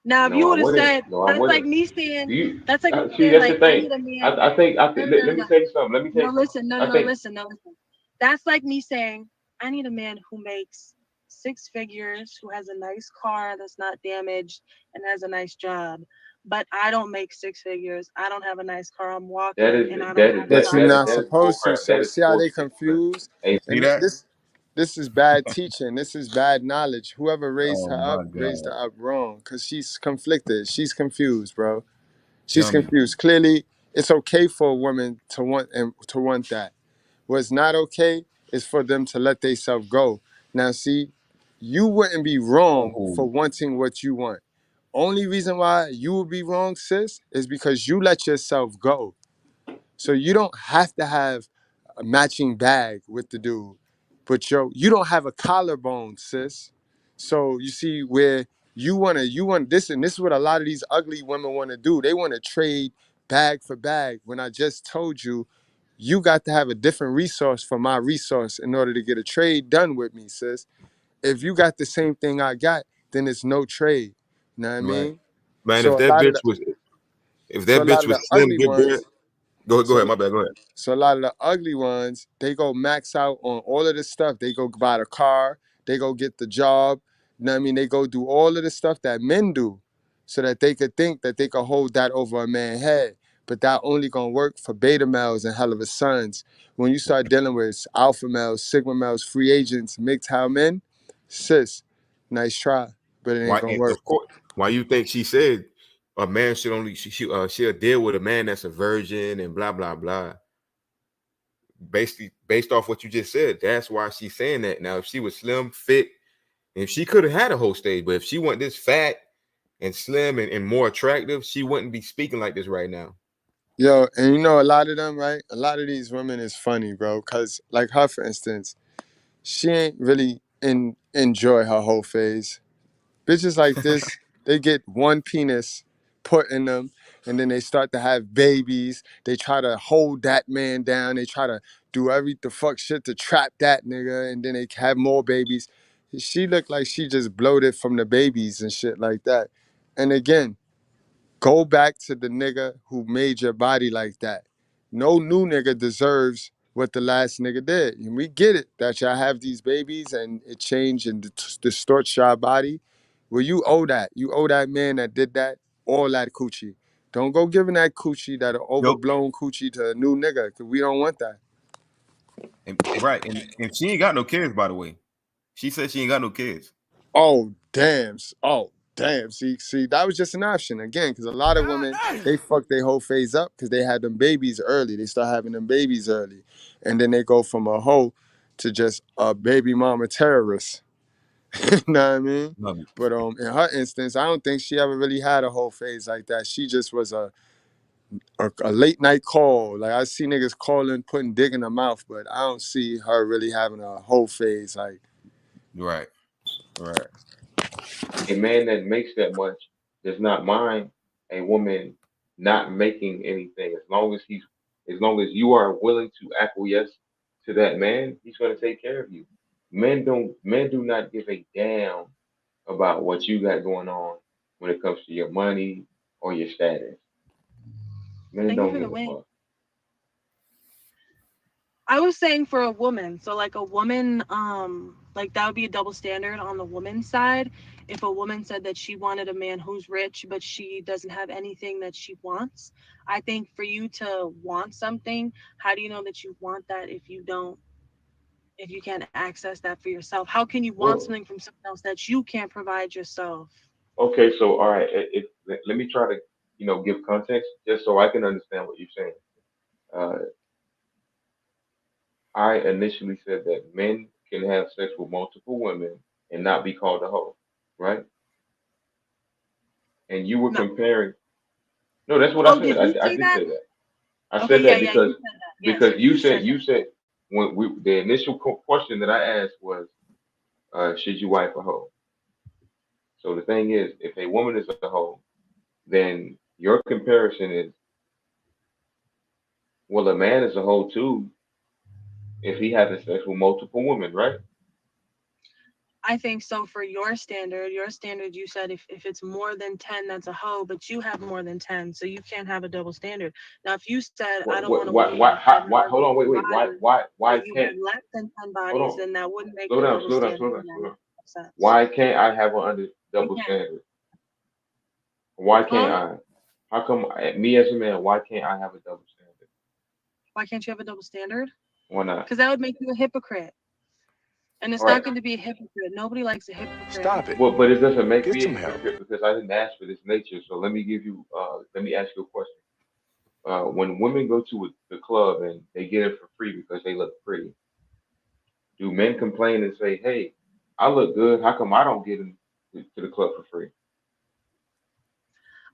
Now, if No, you I would have wouldn't. said, No, I that's like wouldn't. me Do saying, you that's like me see? saying, That's the like, I thing. need a man. I think. No, no, no, Let me no. tell you something. Let me tell No, you something. listen, no, I no, think listen, no, listen. That's like me saying, I need a man who makes 6 figures, who has a nice car that's not damaged and has a nice job. But I don't make 6 figures. I don't have a nice car. I'm that walking is and I don't that have is a But that you're job that at is not that is all. bull supposed to. crap. So That is see how they bullshit. But confused? You see And that? this is bad teaching. This is bad knowledge. Whoever Oh my raised her God. up wrong. Cause she's conflicted. She's confused, bro. She's Tell me. confused. Clearly, it's okay for a woman to want that. What's not okay is for them to let themselves go. Now, see, you wouldn't be wrong Oh, for wanting what you want. Only reason why you would be wrong, sis, is because you let yourself go. So you don't have to have a matching bag with the dude, but you don't have a collarbone, sis. So you see where you want this, and this is what a lot of these ugly women want to do. They want to trade bag for bag. When I just told you, you got to have a different resource for my resource in order to get a trade done with me, sis. If you got the same thing I got, then it's no trade. You know what I right. mean? Man, So a lot of the if so that a lot bitch of the was slim, ugly good bread. ones. Go So ahead. My bad. Go ahead. So a lot of the ugly ones, they go max out on all of this stuff. They go buy the car, they go get the job. You know what I mean? They go do all of the stuff that men do so that they could think that they could hold that over a man's head. But that only gonna work for beta males and hell of a sons. When you start dealing with alpha males, sigma males, free agents, MGTOW men, sis, nice try, but it ain't Why? gonna And work. of course, why you think she said a man should only she'll deal with a man that's a virgin and blah blah blah. Basically, based off what you just said, that's why she's saying that. Now, if she was slim, fit, and if she could have had a whole stage, but if she wasn't this fat and slim and more attractive, she wouldn't be speaking like this right now. Yo, and you know a lot of them, right? A lot of these women is funny, bro. Cause like her, for instance, she ain't really enjoy her whole phase. Bitches like this, they get one penis put in them, and then they start to have babies. They try to hold that man down. They try to do every the fuck shit to trap that nigga, and then they have more babies. She looked like she just bloated from the babies and shit like that. And again, go back to the nigga who made your body like that. No new nigga deserves what the last nigga did. And we get it that y'all have these babies and it changed and distorts your body. Well, you owe that. You owe that man that did that all that coochie. Don't go giving that coochie, that Yo, overblown coochie, to a new nigga, because we don't want that. right, and she ain't got no kids, by the way. She said she ain't got no kids. Oh damn! Oh damn! See, that was just an option again, because a lot of women they fuck their whole phase up because they had them babies early. They start having them babies early, and then they go from a hoe to just a baby mama terrorist. You know what I mean? Love it. But in her instance, I don't think she ever really had a whole phase like that. She just was a late night call. Like I see niggas calling, putting dick in her mouth, but I don't see her really having a whole phase. Like Right, right. A man that makes that much does not mind a woman not making anything as long as you are willing to acquiesce to that man, he's going to take care of you. Men do not give a damn about what you got going on when it comes to your money or your status. Men Thank you don't for the give a win. fuck. I was saying for a woman, so like a woman, like that would be a double standard on the woman's side. If a woman said that she wanted a man who's rich, but she doesn't have anything that she wants, I think for you to want something, how do you know that you want that if you can't access that for yourself? How can you want Well, something from someone else that you can't provide yourself? okay, so all right, let me try to give context just so I can understand what you're saying. Uh, I initially said that men can have sex with multiple women and not be called a hoe, right? And you were No. comparing. No, that's what I Oh, said. did you I say did that? say that. I Okay, said yeah, that yeah, you said that. Yes, because you said you that. said when the initial question that I asked was, should you wife a hoe? So the thing is, if a woman is a hoe, then your comparison is, well, a man is a hoe too if he having sex with multiple women, right? I think so for your standard, you said if it's more than 10, that's a hoe, but you have more than 10, so you can't have a double standard. Now, if you said, I don't want a woman that has more Hold than on, wait, 10 wait, bodies, why but you can't, have less than 10 hold bodies, on, then that wouldn't make slow it a down, double slow down, standard, slow down, and that slow down. makes no sense. Why can't I have under You double can't. standard? Why can't Huh? I? How come me as a man? Why can't I have a double standard? Why can't you have a double standard? Why not? Because that would make you a hypocrite. And it's All right. not going to be a hypocrite. Nobody likes a hypocrite. Stop it. Well, but it doesn't make Get me a some help. hypocrite because I didn't ask for this nature. So let me ask you a question. When women go to the club and they get it for free because they look pretty, do men complain and say, "Hey, I look good. How come I don't get in to the club for free?"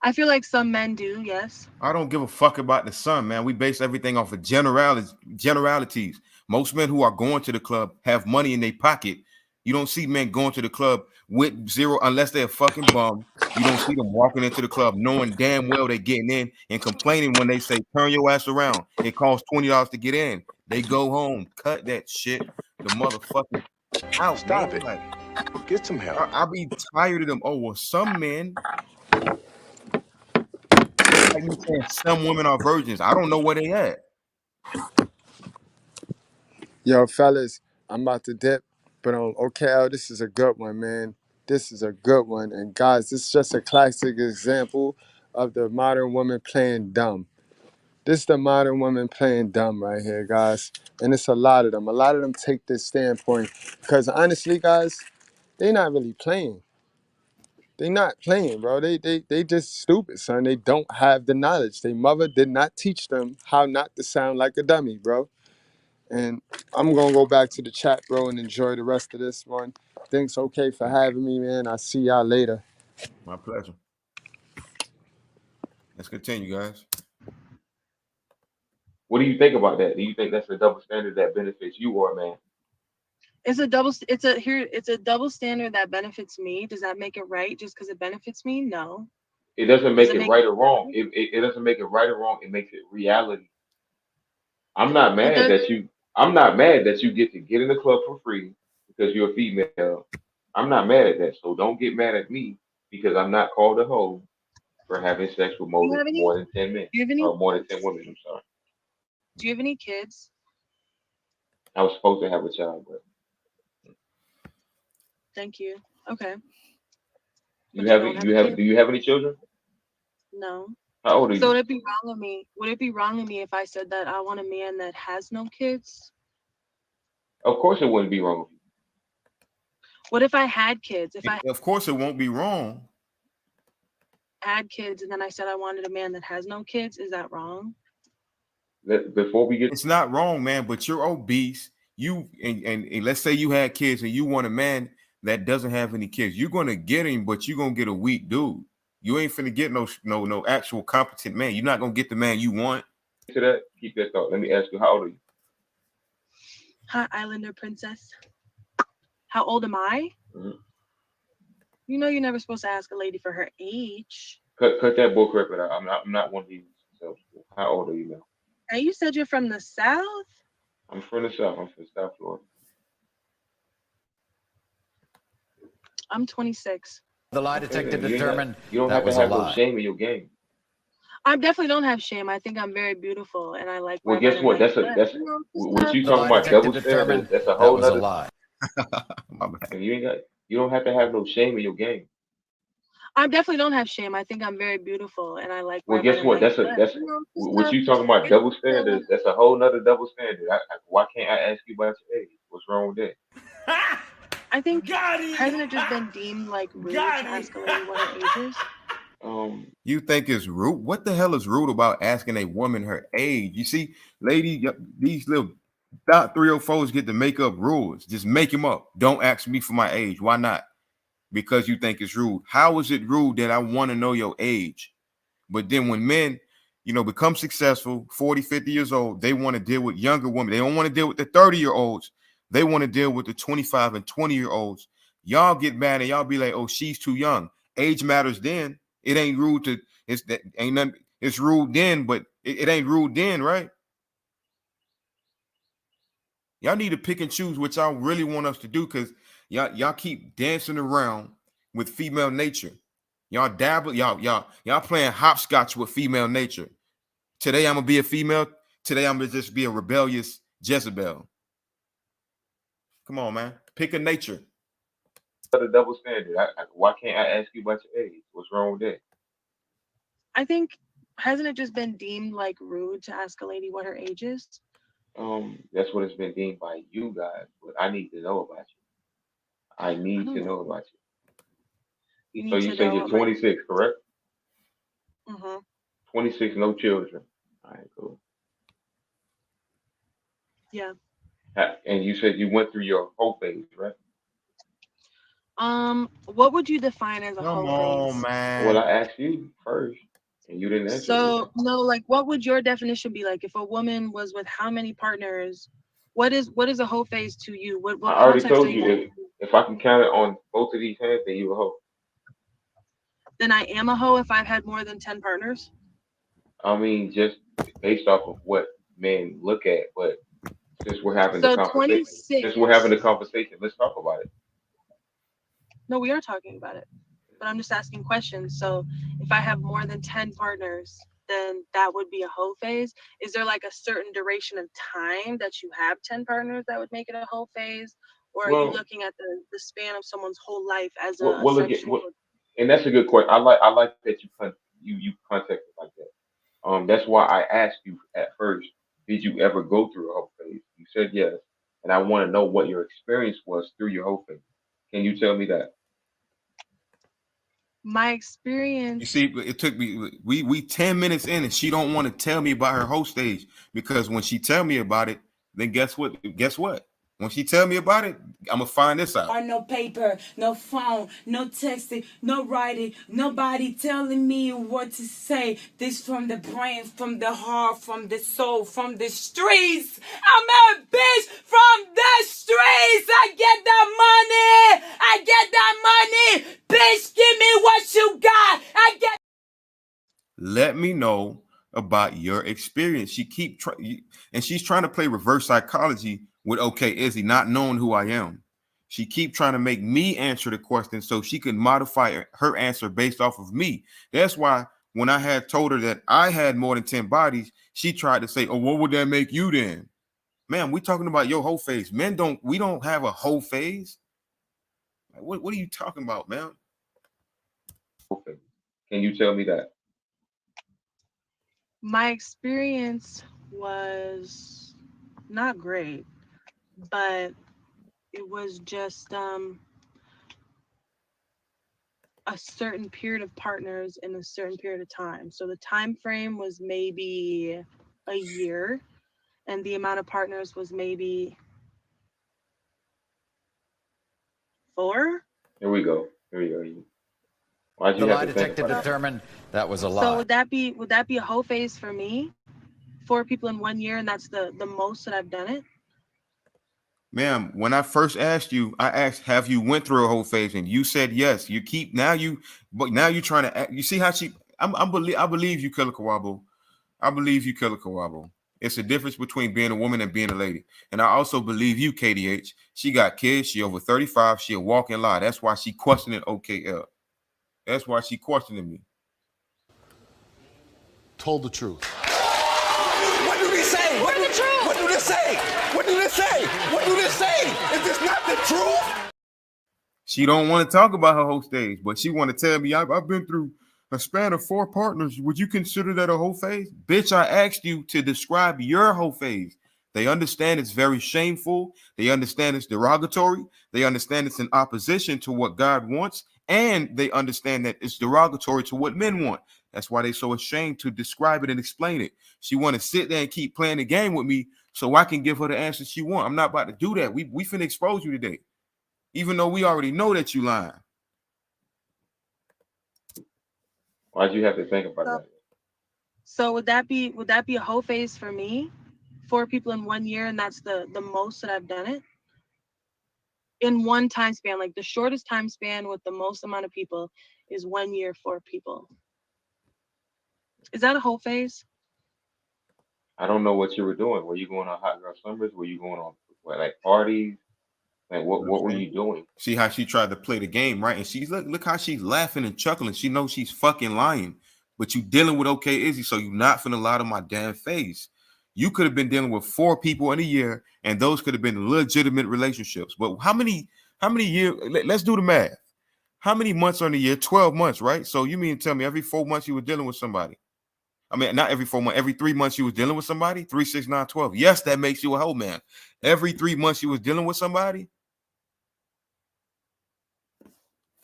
I feel like some men do, yes. I don't give a fuck about the sun, man. We base everything off of generalities. Most men who are going to the club have money in their pocket. You don't see men going to the club with zero unless they're a fucking bum. You don't see them walking into the club knowing damn well they're getting in and complaining when they say turn your ass around. It costs $20 to get in. They go home, cut that shit, the motherfucking out, Stop man. it. Like Get some help. I be tired of them. Oh well, some men. It's like me saying some women are virgins. I don't know where they at. yo, fellas, I'm about to dip, but OKL, this is a good one, man. This is a good one, and guys, this is just a classic example of the modern woman playing dumb. This is the modern woman playing dumb right here, guys. And it's a lot of them. A lot of them take this standpoint because honestly, guys, they not really playing. They not playing, bro. They just stupid, son. They don't have the knowledge. Their mother did not teach them how not to sound like a dummy, bro. And I'm gonna go back to the chat, bro, and enjoy the rest of this one. Thanks, okay, for having me, man. I'll see y'all later. My pleasure. Let's continue, guys. What do you think about that? Do you think that's a double standard that benefits you or a man? It's a double standard that benefits me. Does that make it right just because it benefits me? No. It doesn't Does make it it make right it or wrong. better? It doesn't make it right or wrong. It makes it reality. I'm not It mad does. that you. I'm not mad that you get to get in the club for free because you're a female. I'm not mad at that. So don't get mad at me because I'm not called a hoe for having sex with Do you have any? more than 10 men Do you have any or more than 10 kids? women. I'm sorry. Do you have any kids? I was supposed to have a child, but Thank you. Okay, you but you have don't have you a have. kid? Do you have any children? No. How old are So you? would it be wrong of me? Would it be wrong of me if I said that I want a man that has no kids? Of course, it wouldn't be wrong with you. What if I had kids? If I Of course, it won't be wrong. had kids and then I said I wanted a man that has no kids, is that wrong? Before we get It's not wrong, man. But you're obese. You and let's say you had kids and you want a man that doesn't have any kids. You're gonna get him, but you're gonna get a weak dude. You ain't finna get no actual competent man. You're not gonna get the man you want. to that, keep that thought. Let me ask you, how old are you? Hi, Islander princess. How old am I? Mhm. You know you're never supposed to ask a lady for her age. Cut that bull crap out. I'm not one of these. So how old are you now? And you said you're from the South? I'm from the South. I'm from South Florida. I'm 26. The lie Okay, detector then determined you don't that have to was a have no lie. shame in your game. I definitely don't have shame. I think I'm very beautiful and I like Well, my men guess are what? nice. That's a But, that's you know, just, what you The talking lie about detector double standards. determined That's a that whole was a nother. lie. My bad. And you don't have to have no shame in your game. I definitely don't have shame. I think I'm very beautiful and I like Well, my men guess are what? nice. That's a But, that's you know, just, what you talking about double standards. That's a whole nother double standard. Why can't I ask you about your age? What's wrong with that? I think, Got him. hasn't it just been deemed like rude Got to him. ask a lady what her age is? You think it's rude? What the hell is rude about asking a woman her age? You see, lady, these little dot 304s get to make up rules. Just make them up. Don't ask me for my age. Why not? Because you think it's rude. How is it rude that I want to know your age? But then when men, become successful, 40, 50 years old, they want to deal with younger women. They don't want to deal with the 30-year-olds. They want to deal with the 25 and 20-year-olds. Y'all get mad and y'all be like, oh, she's too young. Age matters then. It ain't rude to, ain't nothing, it's rude then, but it ain't rude then, right? Y'all need to pick and choose what y'all really want us to do because y'all keep dancing around with female nature. Y'all dabble, y'all playing hopscotch with female nature. Today I'm gonna be a female. Today I'm gonna just be a rebellious Jezebel. Come on, man. Pick a nature. Another double standard. Why can't I ask you about your age? What's wrong with that? I think, hasn't it just been deemed like rude to ask a lady what her age is? That's what it's been deemed by you guys, but I need to know about you. I I need don't to know. know about you. You So need you to said know you're what my. 26, correct? Hmm. 26, no children. All right, cool. Yeah. And you said you went through your whole phase, right? What would you define as a Come hoe on, phase? Well, man. I asked you first, and you didn't answer me. So no, like what would your definition be like if a woman was with how many partners? What is a hoe phase to you? What I already context are told you you in? if I can count it on both of these hands, then you a hoe. Then I am a hoe if I've had more than 10 partners. I mean, just based off of what men look at, but since we're having the So conversation, 26. let's talk about it. No, we are talking about it. But I'm just asking questions. So if I have more than 10 partners, then that would be a hoe phase. Is there like a certain duration of time that you have 10 partners that would make it a hoe phase? Or are you Well, looking at the span of someone's whole life as well, a well again, sexual? and that's a good question. I like that you contacted like that. That's why I asked you at first, did you ever go through a whole phase? You said yes, and I want to know what your experience was through your whole phase. Can you tell me that? My You experience. see, it took me we 10 minutes in and she don't want to tell me about her host stage because when she tell me about it, then guess what? Guess what? When she tell me about it, I'm gonna find this out. Or no paper, no phone, no texting, no writing, nobody telling me what to say. This from the brain, from the heart, from the soul, from the streets. I'm a bitch from the streets. I get that money. I get that money. Bitch, give me what you got. I get Let me know about your experience. And she's trying to play reverse psychology with okay, Izzy, not knowing who I am. She keep trying to make me answer the question so she can modify her answer based off of me. That's why when I had told her that I had more than 10 bodies, she tried to say, oh, what would that make you then? Man, we talking about your whole phase. We don't have a whole phase. What are you talking about, man? Okay. Can you tell me that? My experience was not great, but it was just a certain period of partners in a certain period of time. So the time frame was maybe a year, and the amount of partners was maybe 4. Here we go. Here we go. Why'd The you have lie to think detector about that? determined that was a So lie. would that be a whole phase for me? 4 people in 1 year, and that's the most that I've done it. Ma'am, when I first asked you, I asked, have you went through a whole phase? And you said yes. But now you're trying to act, you see how I believe you, Killer Kawabo. I believe you, Killer Kawabo. It's a difference between being a woman and being a lady. And I also believe you, KDH. She got kids. She over 35. She a walking lie. That's why she questioning OKL. That's why she questioning me. Told the truth. What do they say? What do they say? What do this say? What do this say? Is this not the truth? She don't want to talk about her whole stage, but she want to tell me I've been through a span of 4 partners. Would you consider that a whole phase? Bitch, I asked you to describe your whole phase. They understand it's very shameful. They understand it's derogatory. They understand it's in opposition to what God wants. And they understand that it's derogatory to what men want. That's why they're so ashamed to describe it and explain it. She want to sit there and keep playing the game with me so I can give her the answer she want. I'm not about to do that. We finna expose you today, even though we already know that you lying. Why'd you have to think about that? So would that be a whole phase for me? 4 people in 1 year, and that's the most that I've done it in one time span. Like the shortest time span with the most amount of people is 1 year, 4 people. Is that a whole phase? I don't know what you were doing. Were you going on hot girl summers? Were you going on like parties? Like what were you doing? See how she tried to play the game, right? And she's look how she's laughing and chuckling. She knows she's fucking lying, but you dealing with okay, Izzy, so you're not finna lie to my damn face. You could have been dealing with 4 people in a year, and those could have been legitimate relationships. But how many years? Let's do the math. How many months are in a year? 12 months, right? So you mean to tell me every 4 months you were dealing with somebody? I mean, not every 4 months, every 3 months you was dealing with somebody. 3, 6, 9, 12. Yes, that makes you a whole man. Every 3 months you was dealing with somebody.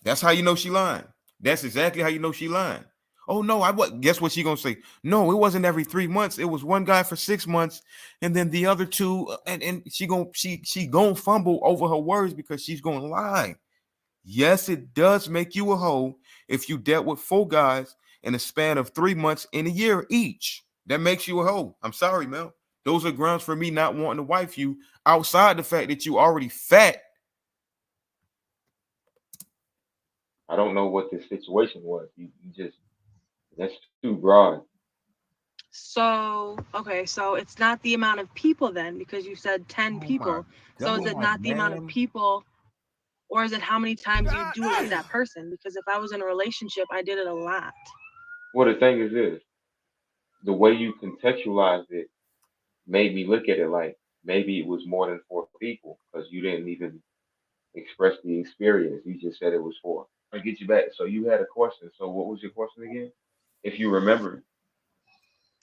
That's how you know she lying. That's exactly how you know she lying. Oh no, guess what she gonna say? No, it wasn't every 3 months. It was one guy for 6 months, and then the other 2, and she gonna fumble over her words because she's gonna lie. Yes, it does make you a hoe if you dealt with 4 guys in a span of 3 months in a year each. That makes you a hoe. I'm sorry, Mel. Those are grounds for me not wanting to wife you outside the fact that you already fat. I don't know what the situation was. You just that's too broad. So okay, so it's not the amount of people then, because you said 10 Oh my people. So is it God, not the amount of man. people, or is it how many times you do it with that person? Because if I was in a relationship, I did it a lot. Well, the thing is this: the way you contextualized it made me look at it like maybe it was more than 4 people because you didn't even express the experience. You just said it was 4. I get you back. So you had a question. So what was your question again? If you remember.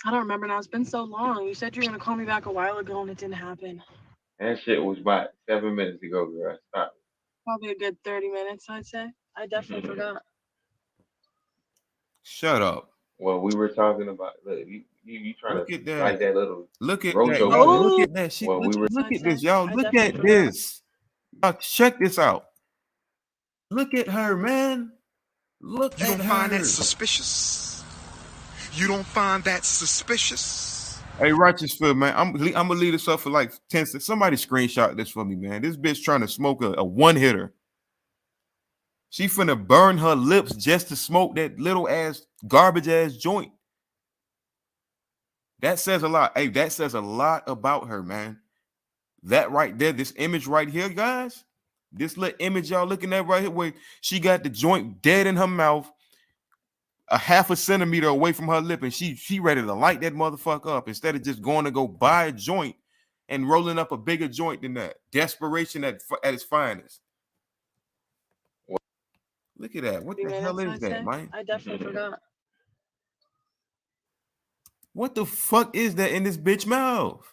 I don't remember now. It's been so long. You said you were gonna call me back a while ago, and it didn't happen. That shit was about 7 minutes ago, girl. Stop Probably a good 30 minutes, I'd say. I definitely it. forgot. Shut up. Well, we were talking about look, you trying to Look at that. write that little Look at that, rojo y'all. shit. Look Oh, at that. Well, we were Look I'd at say. this, y'all. I Look definitely at forgot. this. Y'all check this out. Look at her, man. Look You at don't find that her. suspicious? You don't find that suspicious? Hey, Righteousfield, man. I'm gonna leave this up for like 10 seconds. Somebody screenshot this for me, man. This bitch trying to smoke a one hitter. She finna burn her lips just to smoke that little ass garbage ass joint. That says a lot. Hey, that says a lot about her, man. That right there, this image right here, guys. This little image y'all looking at right here, where she got the joint dead in her mouth, a half a centimeter away from her lip, and she ready to light that motherfucker up instead of just going to go buy a joint and rolling up a bigger joint than that. Desperation at its finest. Look at that. What the hell is that, man? I definitely forgot. What the fuck is that in this bitch mouth?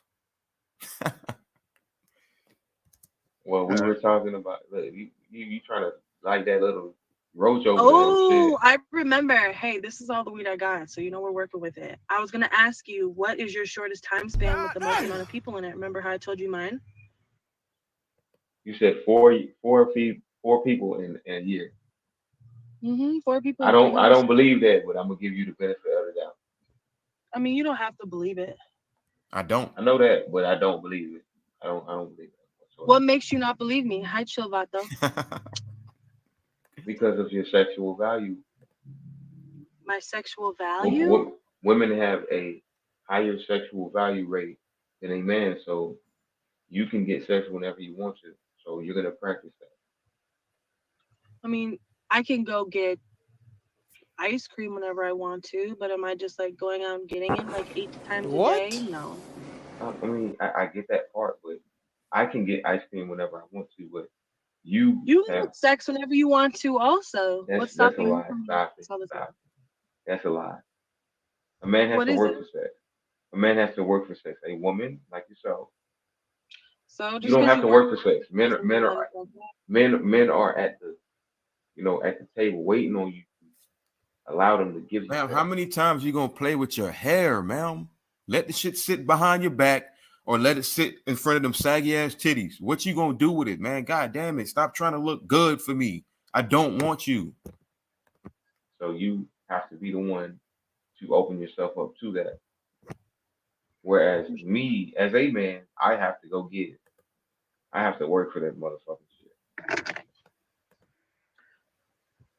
Well, we were talking about look, you trying to like that little roach over there and Oh, shit. I remember. Hey, this is all the weed I got, so you know we're working with it. I was gonna ask you, what is your shortest time span with the most amount of people in it? Remember how I told you mine? You said four people in a year. 4 people I in 3 don't months. believe that, but I'm gonna give you the benefit of the doubt. I mean, you don't have to believe it. I don't. I know that, but I don't believe it. I don't believe that whatsoever. What makes you not believe me? Hi, Chilvato. Because of your sexual value. My sexual value? Women have a higher sexual value rate than a man, so you can get sex whenever you want to. So you're gonna practice that. I mean, I can go get ice cream whenever I want to, but am I just like going out and getting it like 8 times a day? No. I mean, I get that part, but I can get ice cream whenever I want to. But you can have get sex whenever you want to also. What's that's a stopping you lie. from Stop it. all the time? Stop it. That's a lie. A man has What to is work it? for sex. A man has to work for sex. A woman like yourself, So you just don't because have you to work work for sex. Men are men are men are at the at the table waiting on you to allow them to give you Ma'am, sex. how many times you gonna play with your hair, ma'am? Let the shit sit behind your back or let it sit in front of them saggy ass titties. What you gonna do with it, man? God damn it. Stop trying to look good for me. I don't want you. So you have to be the one to open yourself up to that. Whereas me, as a man, I have to go get it. I have to work for that motherfucking shit.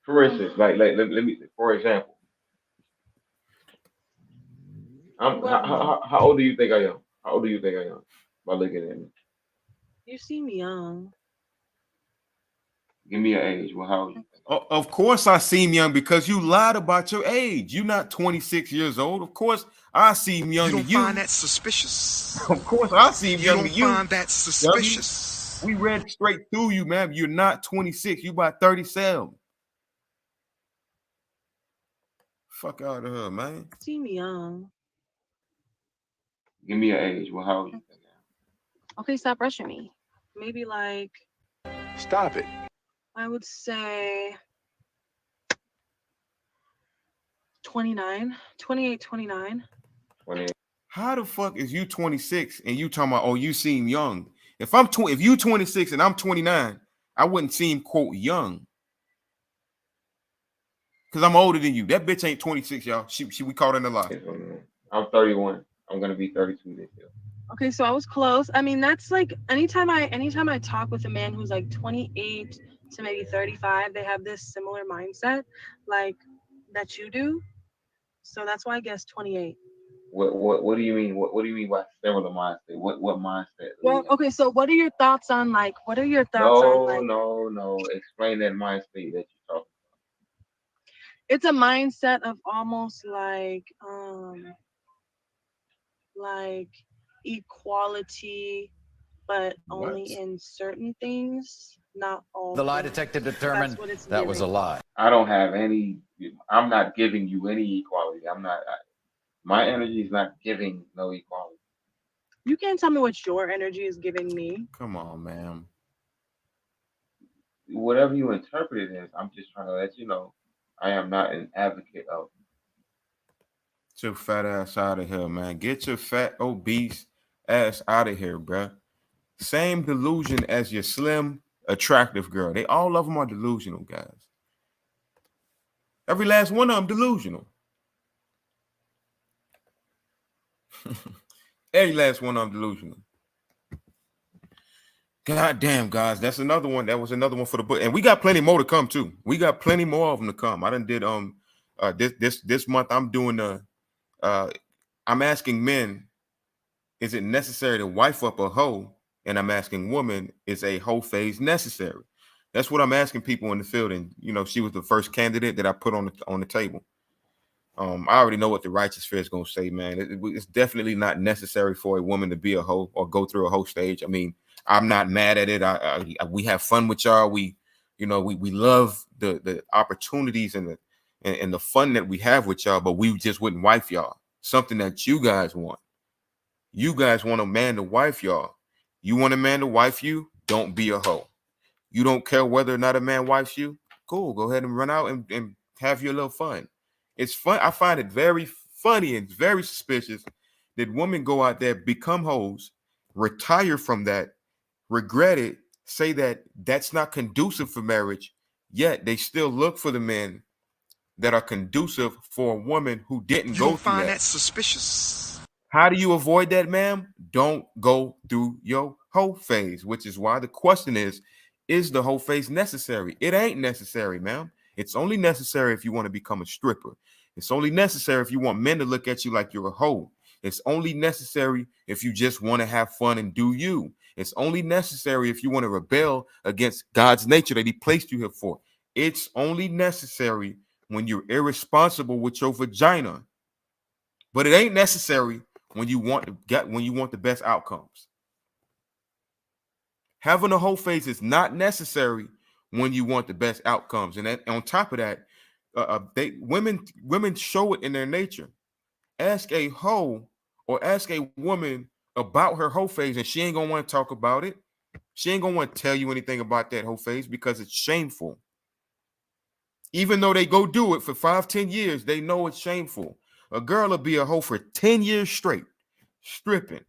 For instance, let me, for example, how old do you think I am? How old do you think I am? By looking at me, You seem young. give me an age. Well, how old you think? Of course I seem young because you lied about your age. You're not 26 years old. Of course I seem young to you. You don't find that suspicious? Of course I seem You young to don't you. find that suspicious? We read straight through you, ma'am. You're not 26. You about 37. Fuck out of her, man. You seem young. Give me an age. Well, how old you think I am? Okay, stop rushing me. Maybe like, Stop it. I would say 29, 28, 29. 28. How the fuck is you 26 and you talking about, oh, you seem young? If you 26 and I'm 29, I wouldn't seem quote young. Because I'm older than you. That bitch ain't 26, y'all. We caught in the lie. I'm 31. I'm gonna be 32 this year. Okay, so I was close. I mean, that's like anytime I talk with a man who's like 28 to maybe 35, they have this similar mindset like that you do. So that's why I guess 28. What do you mean? What do you mean by similar mindset? What mindset? Well, okay, so what are your thoughts on like No. Explain that mindset that you're talking. It's a mindset of almost like equality, but only in certain things, not all. The lie detector determined that was a lie. I don't have any. I'm not giving you any equality. I'm not. My energy is not giving no equality. You can't tell me what your energy is giving me. Come on, man. Whatever you interpret it as, I'm just trying to let you know I am not an advocate of. Get your fat ass out of here, man. Get your fat, obese ass out of here, bruh. Same delusion as your slim, attractive girl. They all of them are delusional, guys. Every last one of them delusional. Every last one of them delusional. God damn, guys. That's another one. That was another one for the book. And we got plenty more to come, too. We got plenty more of them to come. I done did this month I'm doing I'm asking men, is it necessary to wife up a hoe? And I'm asking women, is a hoe phase necessary? That's what I'm asking people in the field. And she was the first candidate that I put on the table. I already know what the righteous fear is going to say, man. It's definitely not necessary for a woman to be a hoe or go through a hoe stage. I mean, I'm not mad at it. We have fun with y'all. We love the opportunities and the fun that we have with y'all, but we just wouldn't wife y'all. Something that you guys want. You guys want a man to wife y'all. You want a man to wife you? Don't be a hoe. You don't care whether or not a man wifes you? Cool. Go ahead and run out and have your little fun. It's fun. I find it very funny and very suspicious that women go out there, become hoes, retire from that, regret it, say that that's not conducive for marriage, yet they still look for the men that are conducive for a woman who didn't go through find that. that suspicious. How do you avoid that, ma'am? Don't go through your hoe phase, which is why the question is the hoe phase necessary? It ain't necessary, ma'am. It's only necessary if you want to become a stripper. It's only necessary if you want men to look at you like you're a hoe. It's only necessary if you just want to have fun and do you. It's only necessary if you want to rebel against God's nature that he placed you here for. It's only necessary when you're irresponsible with your vagina. But it ain't necessary when you want the best outcomes. Having a whole phase is not necessary when you want the best outcomes. And on top of that, women show it in their nature. Ask a hoe or ask a woman about her whole phase, and she ain't gonna want to talk about it. She ain't gonna want to tell you anything about that whole phase because it's shameful. Even though they go do it for 5-10 years, they know it's shameful. A girl will be a hoe for 10 years straight, stripping,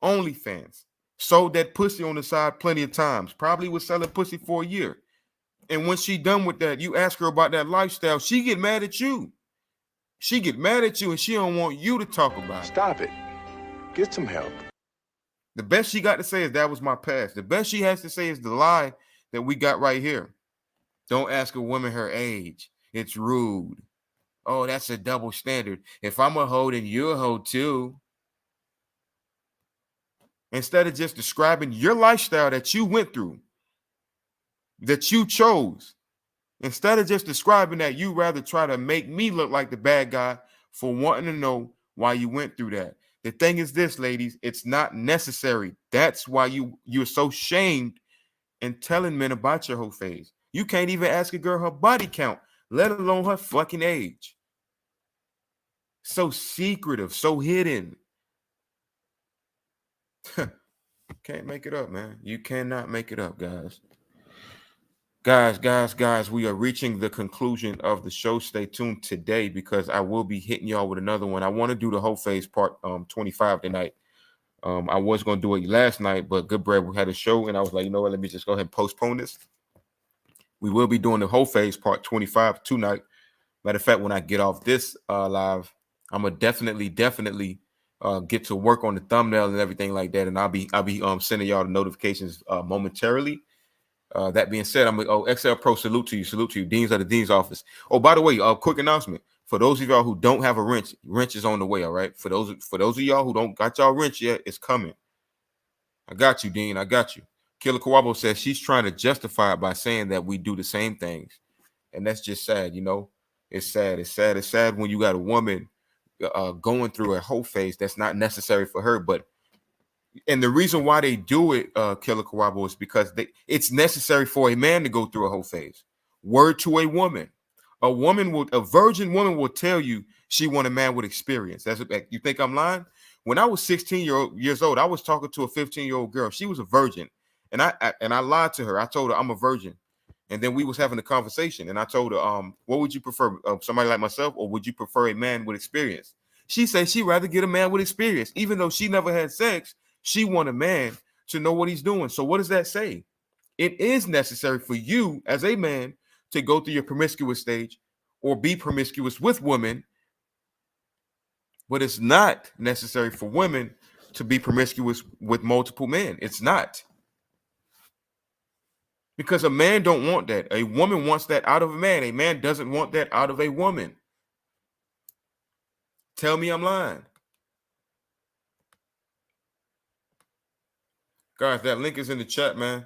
OnlyFans, sold that pussy on the side plenty of times, probably was selling pussy for a year. And when she done with that, you ask her about that lifestyle, she get mad at you. She get mad at you and she don't want you to talk about it. Stop it. Get some help. The best she got to say is that was my past. The best she has to say is the lie that we got right here. Don't ask a woman her age. It's rude. Oh, that's a double standard. If I'm a hoe, then you're a hoe too. Instead of just describing your lifestyle that you went through, that you chose, instead of just describing that, you rather try to make me look like the bad guy for wanting to know why you went through that. The thing is this, ladies, it's not necessary. That's why you're so shamed in telling men about your whole phase. You can't even ask a girl her body count, let alone her fucking age. So secretive, so hidden. Can't make it up, man. You cannot make it up, guys. Guys, we are reaching the conclusion of the show. Stay tuned today because I will be hitting y'all with another one. I want to do the whole phase part 25 tonight. I was going to do it last night, but Good Bread, we had a show, and I was like, you know what, let me just go ahead and postpone this. We will be doing the whole phase part 25 tonight. Matter of fact, when I get off this live, I'm gonna definitely get to work on the thumbnail and everything like that, and I'll be sending y'all the notifications momentarily. That being said, XL Pro, salute to you, Deans of the Dean's office. Oh, by the way, quick announcement for those of y'all who don't have a wrench is on the way. All right, for those of y'all who don't got y'all wrench yet, it's coming. I got you, Dean. I got you. Killer Kawabo says she's trying to justify it by saying that we do the same things, and that's just sad. It's sad. It's sad when you got a woman going through a whole phase that's not necessary for her. And the reason why they do it, Killer Kawabo, is because it's necessary for a man to go through a whole phase. Word to a woman. A virgin woman will tell you she want a man with experience. You think I'm lying? When I was 16 years old, I was talking to a 15-year-old girl. She was a virgin. And I lied to her. I told her I'm a virgin. And then we was having a conversation. And I told her, what would you prefer? Somebody like myself, or would you prefer a man with experience? She said she'd rather get a man with experience. Even though she never had sex, she want a man to know what he's doing. So what does that say? It is necessary for you as a man to go through your promiscuous stage or be promiscuous with women. But it's not necessary for women to be promiscuous with multiple men. It's not. Because a man don't want that. A woman wants that out of a man. A man doesn't want that out of a woman. Tell me I'm lying. Guys, that link is in the chat, man.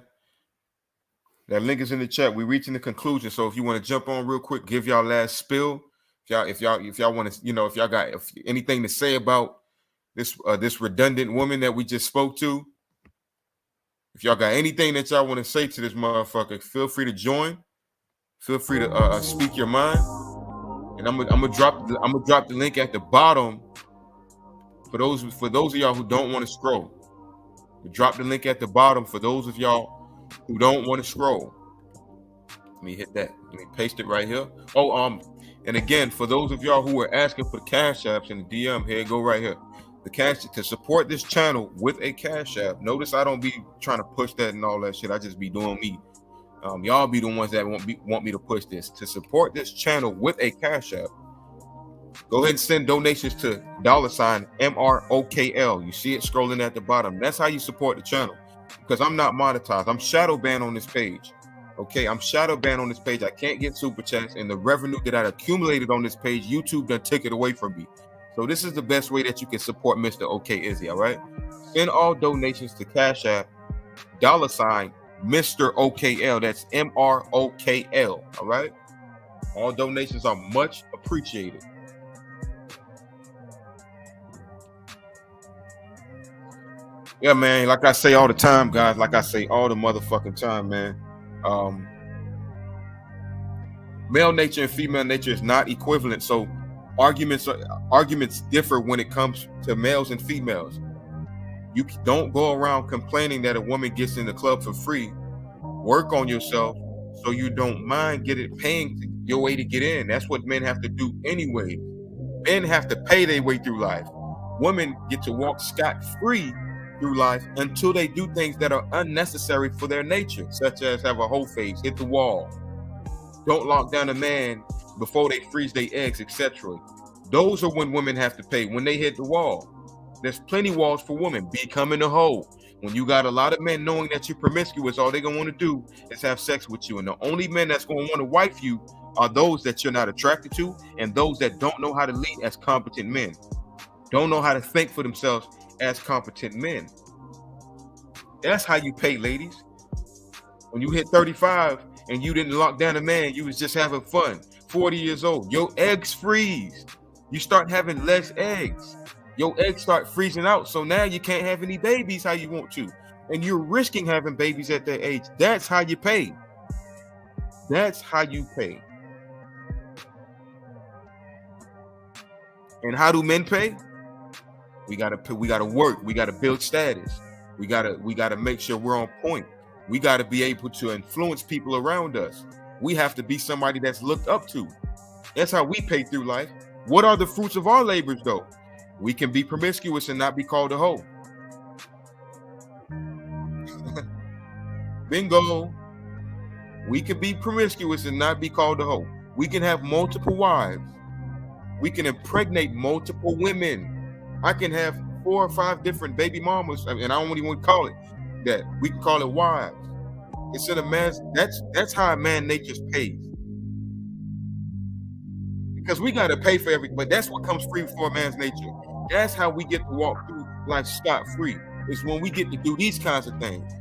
That link is in the chat. We're reaching the conclusion. So if you want to jump on real quick, give y'all last spill. If y'all want to, if y'all got anything to say about this redundant woman that we just spoke to, if y'all got anything that y'all want to say to this motherfucker, feel free to join. Feel free to speak your mind. And I'm gonna drop the link at the bottom for those of y'all who don't want to scroll. Drop the link at the bottom for those of y'all who don't want to scroll. Let me hit that. Let me paste it right here. And again, for those of y'all who are asking for the cash apps in the DM, here go right here. The cash to support this channel with a cash app. Notice I don't be trying to push that and all that shit. I just be doing me. Y'all be the ones that want me to push this. To support this channel with a cash app, go ahead and send donations to $MROKL. You see it scrolling at the bottom. That's how you support the channel. Because I'm not monetized. I'm shadow banned on this page. Okay, I'm shadow banned on this page. I can't get super chats, and the revenue that I accumulated on this page, YouTube done took it away from me. So this is the best way that you can support Mr. OK Izzy, all right? Send all donations to Cash App, $Mr. OKL. That's MROKL, all right? All donations are much appreciated. Yeah, man, like I say all the time, guys, like I say all the motherfucking time, man. Male nature and female nature is not equivalent. So arguments differ when it comes to males and females. You don't go around complaining that a woman gets in the club for free. Work on yourself so you don't mind paying your way to get in. That's what men have to do anyway. Men have to pay their way through life. Women get to walk scot-free through life until they do things that are unnecessary for their nature, such as have a whole phase, hit the wall, don't lock down a man before they freeze their eggs, etc. Those are when women have to pay, when they hit the wall. There's plenty walls for women. Becoming a hoe. When you got a lot of men knowing that you're promiscuous, all they're gonna want to do is have sex with you. And the only men that's gonna want to wife you are those that you're not attracted to and those that don't know how to lead as competent men. Don't know how to think for themselves as competent men. That's how you pay, ladies. When you hit 35 and you didn't lock down a man, you was just having fun. 40 years old, your eggs freeze. You start having less eggs. Your eggs start freezing out. So now you can't have any babies how you want to. And you're risking having babies at that age. That's how you pay. That's how you pay. And how do men pay? We gotta work. We gotta build status. We gotta make sure we're on point. We gotta be able to influence people around us. We have to be somebody that's looked up to. That's how we pay through life. What are the fruits of our labors, though? We can be promiscuous and not be called a hoe. Bingo. We can be promiscuous and not be called a hoe. We can have multiple wives. We can impregnate multiple women. I can have 4 or 5 different baby mamas, and I don't even want to call it that. We can call it wives. Instead of man's, that's how a man nature's pays. Because we gotta pay for everything, but that's what comes free for a man's nature. That's how we get to walk through life scot-free. It's when we get to do these kinds of things.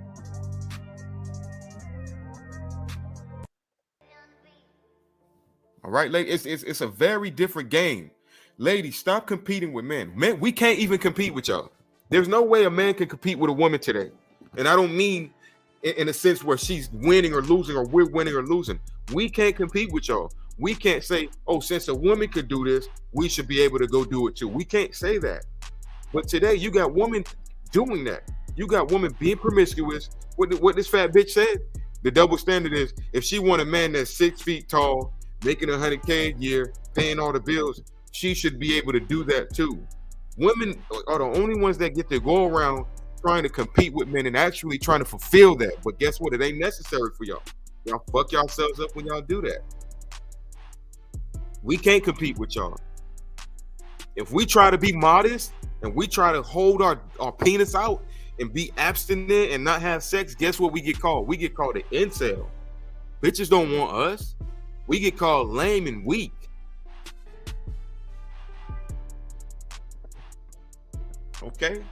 All right, ladies, it's a very different game. Ladies, stop competing with men. Men, we can't even compete with y'all. There's no way a man can compete with a woman today. And I don't mean in a sense where she's winning or losing or we're winning or losing. We can't compete with y'all. We can't say, oh, since a woman could do this, we should be able to go do it too. We can't say that. But today you got women doing that. You got women being promiscuous. What this fat bitch said, the double standard is if she want a man that's 6 feet tall, making $100K a year, paying all the bills, she should be able to do that too. Women are the only ones that get to go around trying to compete with men and actually trying to fulfill that. But guess what? It ain't necessary for y'all. Y'all fuck yourselves up when y'all do that. We can't compete with y'all. If we try to be modest and we try to hold our penis out and be abstinent and not have sex, guess what we get called? We get called an incel. Bitches don't want us. We get called lame and weak. Okay?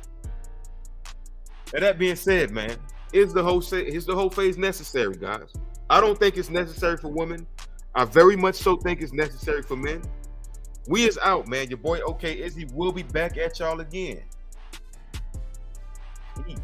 And that being said, man, is the whole phase necessary, guys? I don't think it's necessary for women. I very much so think it's necessary for men. We is out, man. Your boy OK Izzy will be back at y'all again. Peace.